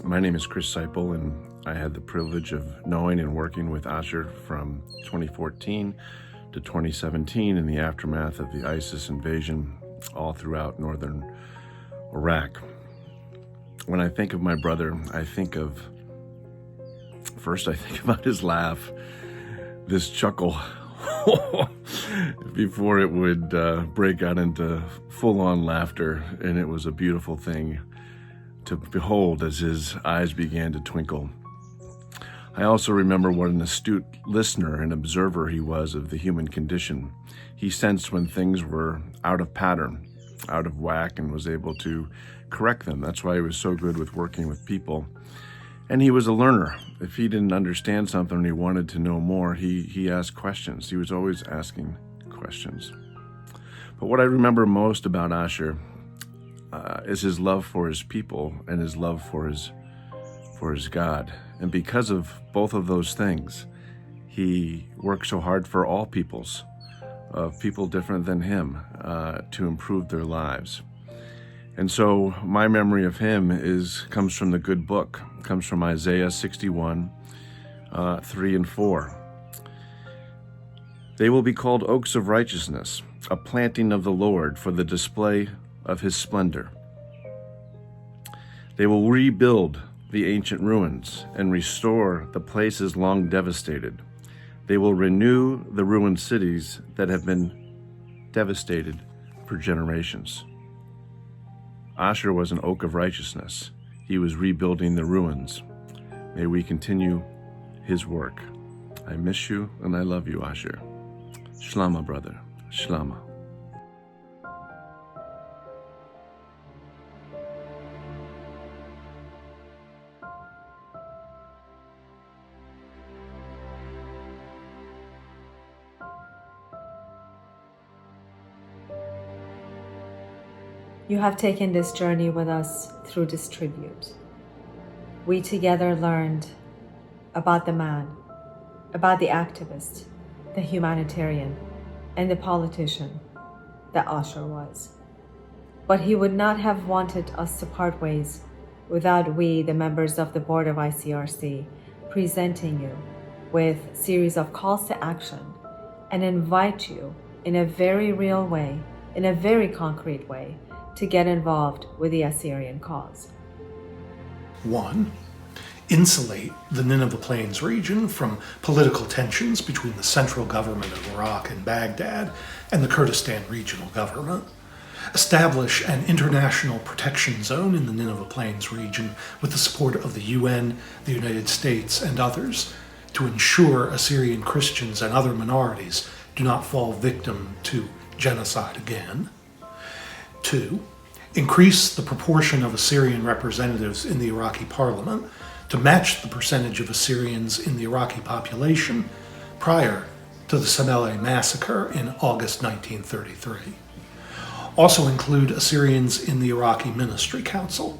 my name is Chris Seipel, and I had the privilege of knowing and working with Ashur from 2014 to 2017 in the aftermath of the ISIS invasion all throughout northern Iraq. When I think of my brother, first I think about his laugh, this chuckle, before it would break out into full-on laughter, and it was a beautiful thing to behold as his eyes began to twinkle. I also remember what an astute listener and observer he was of the human condition. He sensed when things were out of pattern, out of whack, and was able to correct them. That's why he was so good with working with people. And he was a learner. If he didn't understand something and he wanted to know more, he asked questions. He was always asking questions. But what I remember most about Ashur is his love for his people and his love for his God. And because of both of those things, he worked so hard for all peoples, of people different than him, to improve their lives. And so my memory of him comes from the good book, comes from Isaiah 61, 3 and 4. They will be called oaks of righteousness, a planting of the Lord for the display of his splendor. They will rebuild the ancient ruins and restore the places long devastated. They will renew the ruined cities that have been devastated for generations. Ashur was an oak of righteousness. He was rebuilding the ruins. May we continue his work. I miss you and I love you, Ashur. Shlama, brother. Shlama. You have taken this journey with us through this tribute. We together learned about the man, about the activist, the humanitarian, and the politician that Ashur was. But he would not have wanted us to part ways without we, the members of the board of ICRC, presenting you with a series of calls to action and invite you in a very real way, in a very concrete way, to get involved with the Assyrian cause. 1. Insulate the Nineveh Plains region from political tensions between the central government of Iraq and Baghdad and the Kurdistan regional government. Establish an international protection zone in the Nineveh Plains region with the support of the UN, the United States, and others to ensure Assyrian Christians and other minorities do not fall victim to genocide again. 2. Increase the proportion of Assyrian representatives in the Iraqi parliament to match the percentage of Assyrians in the Iraqi population prior to the Samele massacre in August 1933. Also include Assyrians in the Iraqi Ministry Council.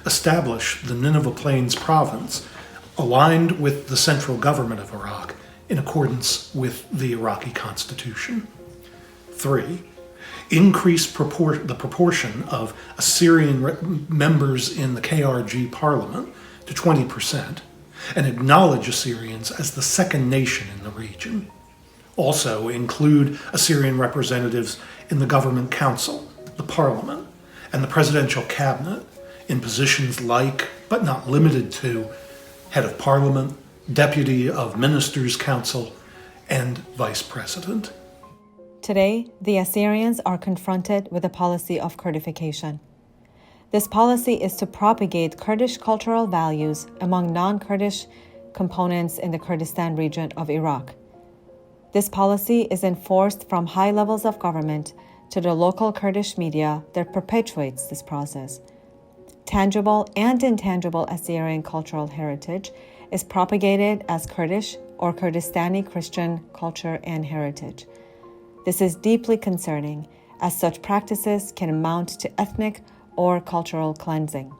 Establish the Nineveh Plains province aligned with the central government of Iraq in accordance with the Iraqi constitution. 3. Increase the proportion of Assyrian members in the KRG parliament to 20% and acknowledge Assyrians as the second nation in the region. Also include Assyrian representatives in the government council, the parliament, and the presidential cabinet in positions like, but not limited to, head of parliament, deputy of ministers' council, and vice president. Today, the Assyrians are confronted with a policy of Kurdification. This policy is to propagate Kurdish cultural values among non-Kurdish components in the Kurdistan region of Iraq. This policy is enforced from high levels of government to the local Kurdish media that perpetuates this process. Tangible and intangible Assyrian cultural heritage is propagated as Kurdish or Kurdistani Christian culture and heritage. This is deeply concerning, as such practices can amount to ethnic or cultural cleansing.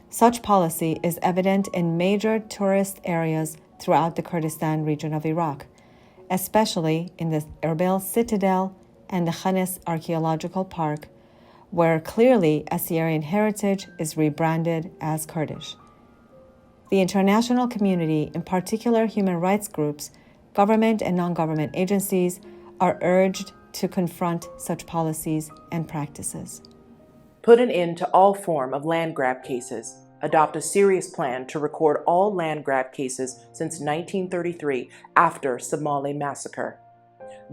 Such policy is evident in major tourist areas throughout the Kurdistan region of Iraq, especially in the Erbil Citadel and the Khanis Archaeological Park, where clearly Assyrian heritage is rebranded as Kurdish. The international community, in particular human rights groups, government and non-government agencies, are urged to confront such policies and practices. Put an end to all form of land grab cases. Adopt a serious plan to record all land grab cases since 1933 after Samale massacre.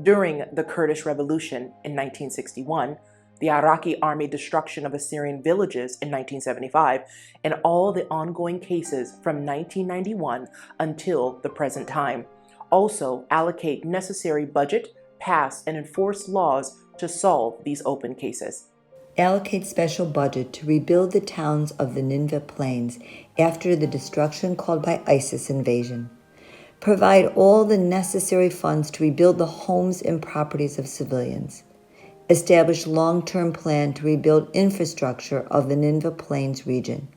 During the Kurdish Revolution in 1961, the Iraqi army destruction of Assyrian villages in 1975, and all the ongoing cases from 1991 until the present time. Also, allocate necessary budget, pass and enforce laws to solve these open cases. Allocate special budget to rebuild the towns of the Nineveh Plains after the destruction caused by ISIS invasion. Provide all the necessary funds to rebuild the homes and properties of civilians. Establish long-term plan to rebuild infrastructure of the Nineveh Plains region.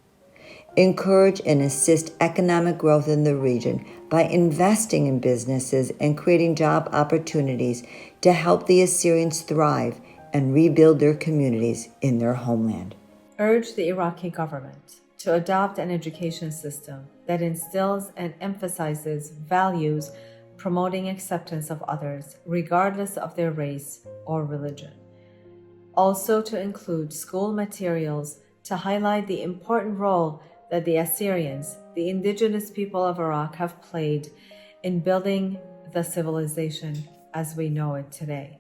Encourage and assist economic growth in the region by investing in businesses and creating job opportunities to help the Assyrians thrive and rebuild their communities in their homeland. Urge the Iraqi government to adopt an education system that instills and emphasizes values promoting acceptance of others, regardless of their race or religion. Also to include school materials to highlight the important role that the Assyrians, the indigenous people of Iraq, have played in building the civilization as we know it today.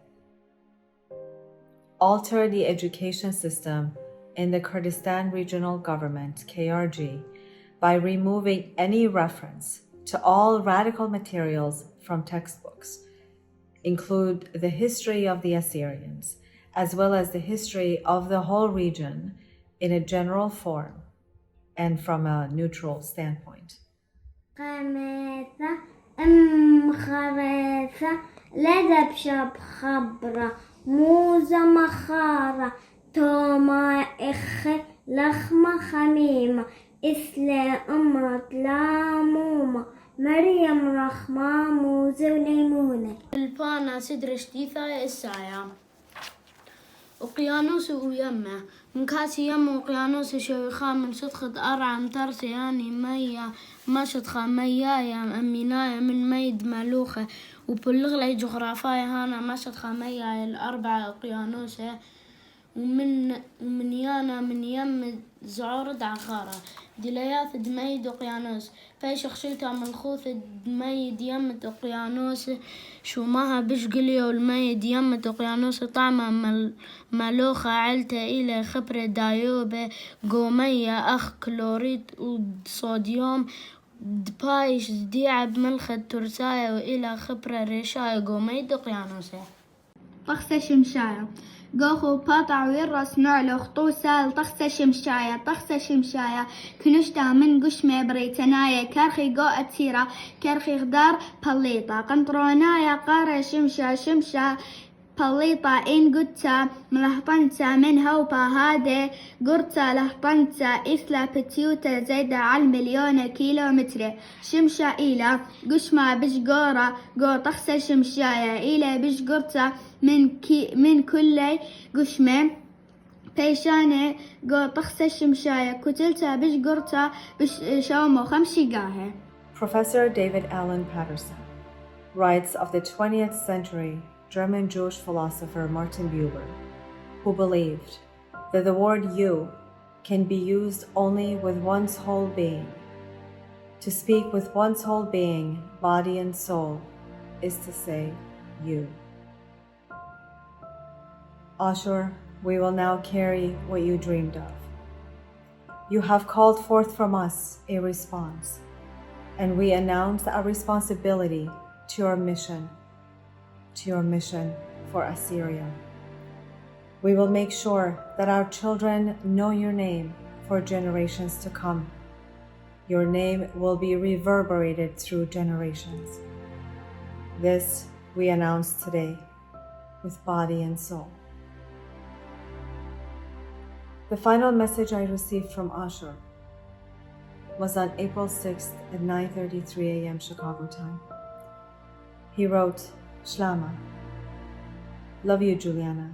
Alter the education system in the Kurdistan Regional Government, KRG, by removing any reference to all radical materials from textbooks. Include the history of the Assyrians, as well as the history of the whole region in a general form and from a neutral standpoint. موزة مخارة توما لخمة خميمة إسلا أمرت لامومة مريم رحمة موزة وليمونة البانا سدر شتيثا السايا وقيانوس ويمه من كاسي يم وقيانوس شويخا من صدخة أرعى متر سياني ميا ما شدخا ميايا أمينايا من ميد ملوخة وبلغ لي جغرافايا هانا ما شدخا ميايا الأربعة قيانوسة ومن يانا من يم زعور دعخارة دلياث دميد وقيانوس في شخشلتا ملخوث دميد يمت وقيانوس شو ماها بشقليو والميد يمت وقيانوس طعمة ملوخة علتا إلى خبرة دايوبة قومية أخ كلوريد وصوديوم دبايش ديعة بملخة ترساية وإلى خبرة ريشاية قوميد وقيانوسة طخسة شمشاية قاخو باطع ويرس نعلو خطو سال طخسة شمشاية كنشتا من قشمة بريتنايا كارخي قو أتيرا كارخي غدار بليطة قنطرونايا قارة شمشا بليطة إن قدتا ملهطنتا من هوبا هادي قرتا لهطنتا إثلا بتيوتا زايدة على 1,000,000 كيلومتر شمشا إلى قشمة بشقورة قو طخسة شمشايا إلى بشقرتا من كل قشمة بيشانة قو طخسة شمشايا كتلتا بشقرتا بشومو 5 قاهي. Professor David Alan Patterson writes of the 20th century German Jewish philosopher Martin Buber, who believed that the word you can be used only with one's whole being. To speak with one's whole being, body and soul, is to say you. Ashur, we will now carry what you dreamed of. You have called forth from us a response, and we announce our responsibility to your mission for Assyria. We will make sure that our children know your name for generations to come. Your name will be reverberated through generations. This we announce today with body and soul. The final message I received from Ashur was on April 6th at 9:33 a.m. Chicago time. He wrote, Shlama, love you, Juliana.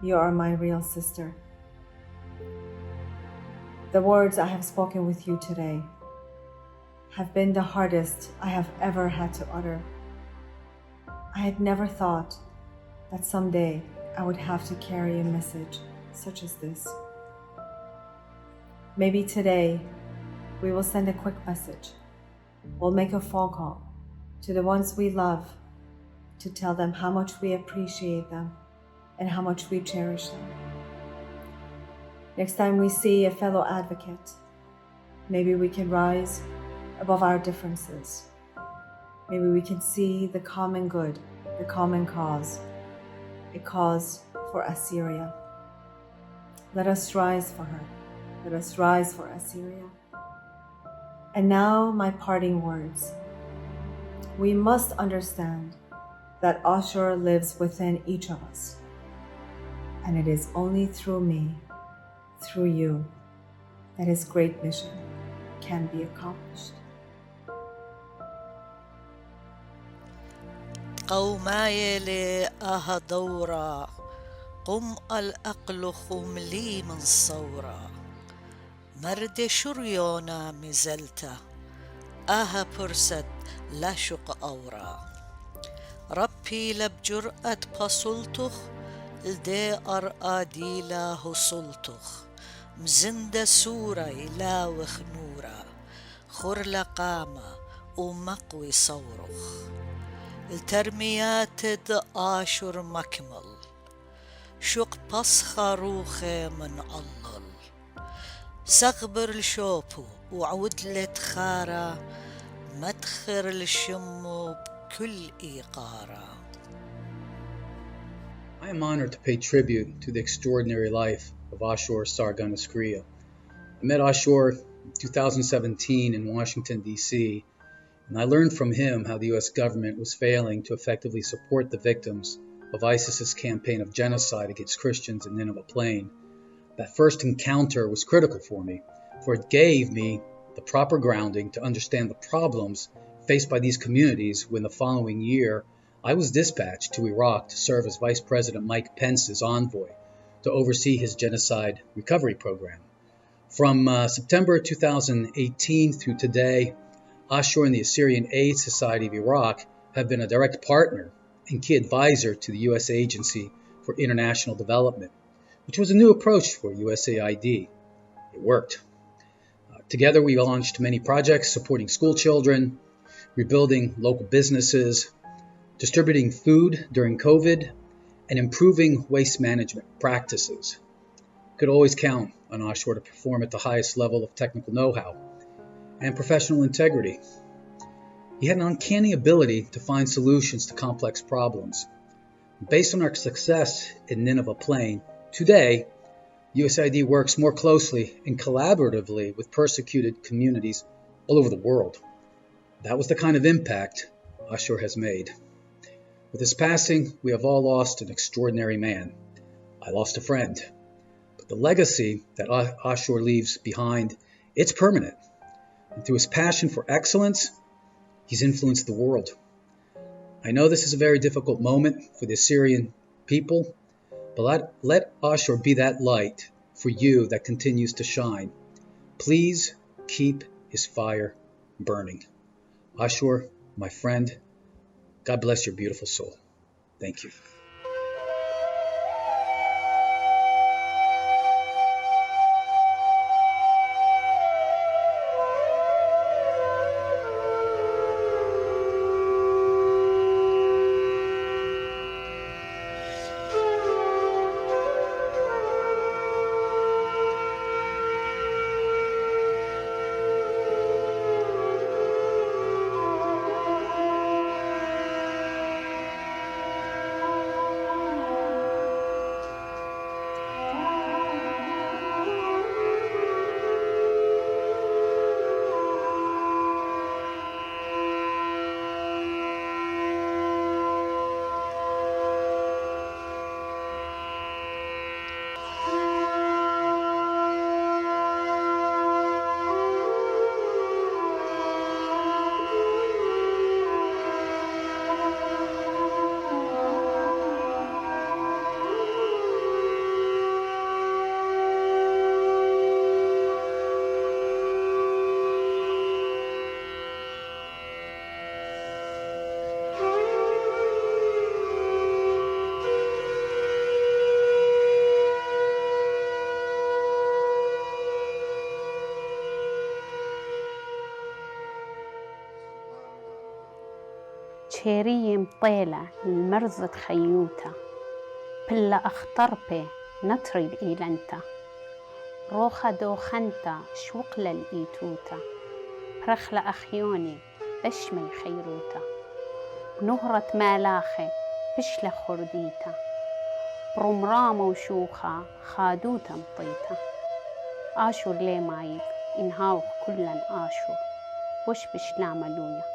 You are my real sister. The words I have spoken with you today have been the hardest I have ever had to utter. I had never thought that someday I would have to carry a message such as this. Maybe today we will send a quick message. We'll make a phone call to the ones we love to tell them how much we appreciate them and how much we cherish them. Next time we see a fellow advocate, maybe we can rise above our differences. Maybe we can see the common good, the common cause, a cause for Assyria. Let us rise for her. Let us rise for Assyria. And now my parting words. We must understand that Ashur lives within each of us. And it is only through me, through you, that his great mission can be accomplished. قوماي لأها دورا قم الأقل خملي من صورا مرد شريونا مزلتا أها برست لا شق أورا ربي لبجرأة بصلتخ لدي أرآ ديلا هصلتخ مزند سوري لا وخنورا خرل قامة ومقوي صورخ الترميات آشور مكمل شق بصخروخ من الله سغبر الشوبو وعودلة خارا مدخر الشمو بكل إيقارا. I am honored to pay tribute to the extraordinary life of Ashur Sargon Eskrya. I met Ashur in 2017 in Washington, D.C., and I learned from him how the U.S. government was failing to effectively support the victims of ISIS's campaign of genocide against Christians in Nineveh Plain. That first encounter was critical for me, for it gave me the proper grounding to understand the problems faced by these communities when the following year I was dispatched to Iraq to serve as Vice President Mike Pence's envoy to oversee his genocide recovery program. From September 2018 through today, Ashur and the Assyrian Aid Society of Iraq have been a direct partner and key advisor to the U.S. Agency for International Development, which was a new approach for USAID. It worked. Together, we launched many projects supporting school children, rebuilding local businesses, distributing food during COVID, and improving waste management practices. Could always count on Ashur to perform at the highest level of technical know-how and professional integrity. He had an uncanny ability to find solutions to complex problems. Based on our success in Nineveh Plain, today, USAID works more closely and collaboratively with persecuted communities all over the world. That was the kind of impact Ashur has made. With his passing, we have all lost an extraordinary man. I lost a friend. But the legacy that Ashur leaves behind, it's permanent. And through his passion for excellence, he's influenced the world. I know this is a very difficult moment for the Assyrian people, but let Ashur be that light for you that continues to shine. Please keep his fire burning. Ashur, my friend, God bless your beautiful soul. Thank you. شيري مطيلة المرزة خيوتا بلا أخطربي نطري الإيلنتا روخا دوخنتا شوقلا الإيتوتا برخلا أخيوني بشمي خيروتا بنهرة مالاخي بشلا خرديتا برمرامة وشوخا خادوتا مطيتا آشور لي مايك إنهاوخ كلا آشور وش بشلا ملويا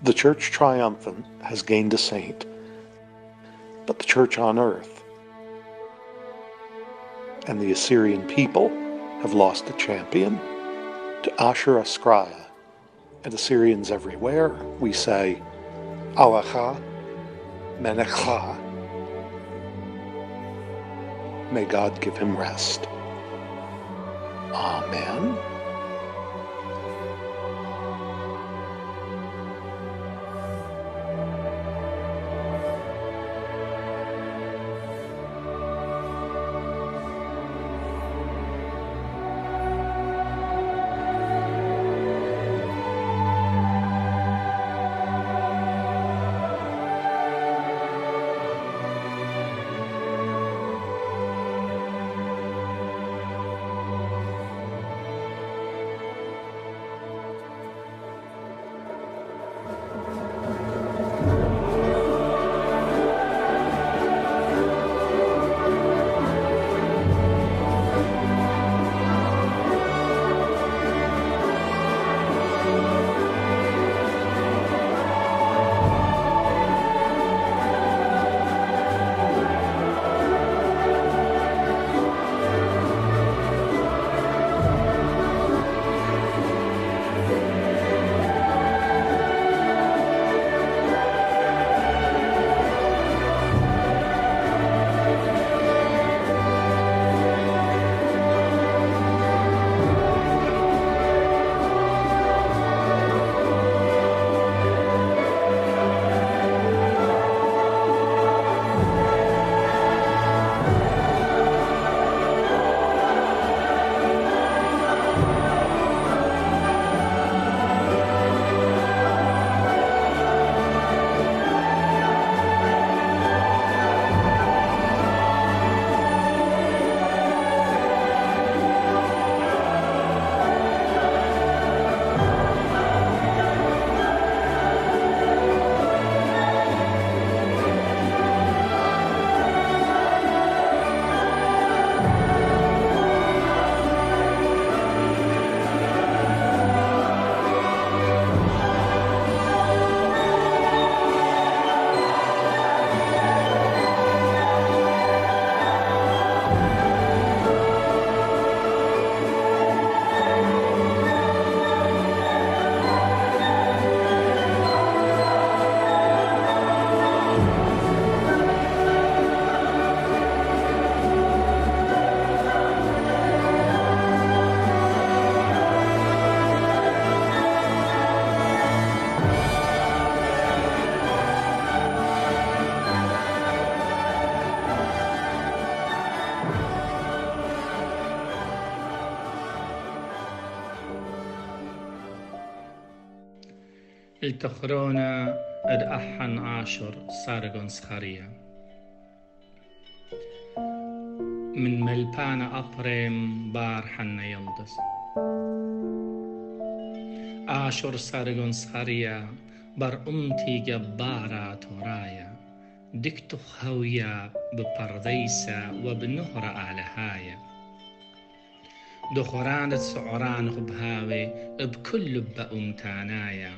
The church triumphant has gained a saint, but the church on earth and the Assyrian people have lost a champion. To Ashur Sargon and Assyrians everywhere, we say, Alacha Menechcha. May God give him rest. Amen. التخرونا اد أحن آشور سارغون اسخريا من ملبانا أبرم بار حنا يلدس آشور سارغون اسخريا بر أمتي جبارة تورايا دكتو خويا ببرديسة وبنهر آلهايا دخرانة سعران غبهاوي بكل بأمتانايا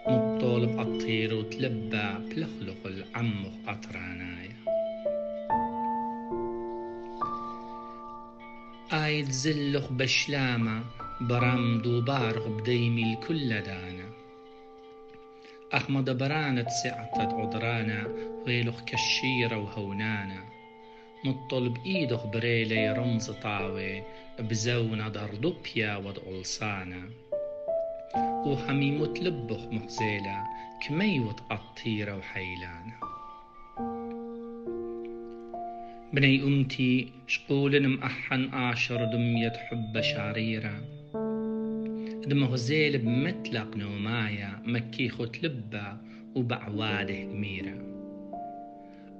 مطولب أطير وتلبى بلخلق العمخ أطرانايا آيد زلخ بشلامة برمد وبارغ بديمي الكل دانا أحمد برانة سعتت عدرانا ويلخ كشيرة وهونانا مطلب إيدخ بريلي رمز طاوي بزونا دردوبيا ودقلصانا وحميموت لبخ مخزيلة كميوت أطيرة وحيلانا بني أمتي شقولن مأحن آشر دمية حب شعريرة دمغزيل بمتلق نومايا مكيخوت لبا وبعواده أميرة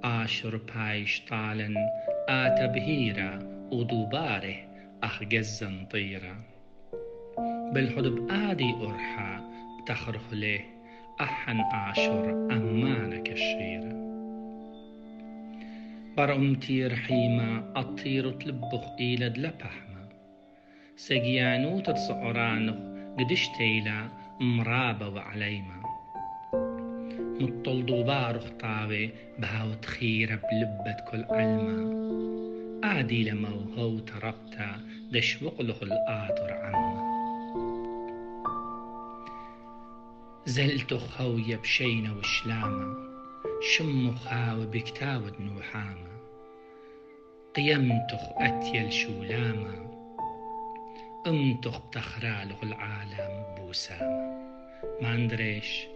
آشر بايش طالن آتا بهيرة ودوباره أخجزن طيرة بالحدب آدي أرحى بتخرخ له أحن آشر أمانك الشيرة برأمتي رحيمة أطير تلبخ إيلد لبحمة سجيانو تتصعرانخ قدشتيلا مرابة وعليمة مطلدو بارخ طاوي بهاو تخيرة بلبة كل علمة عادي لمو هو تربتا دش وقلخ الآطر عمه زلتخ هوية بشينة وشلامة شمو خاوة بكتاود نوحامة قيمتخ أتيل شولامة امتخ بتخرالخ العالم بوسامة ما اندريش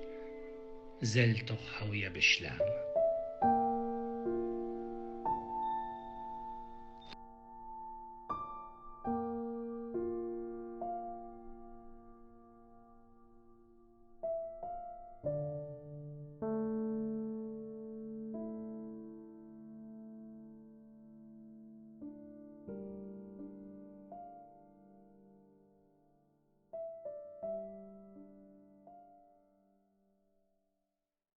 زلتخ هوية بشلامة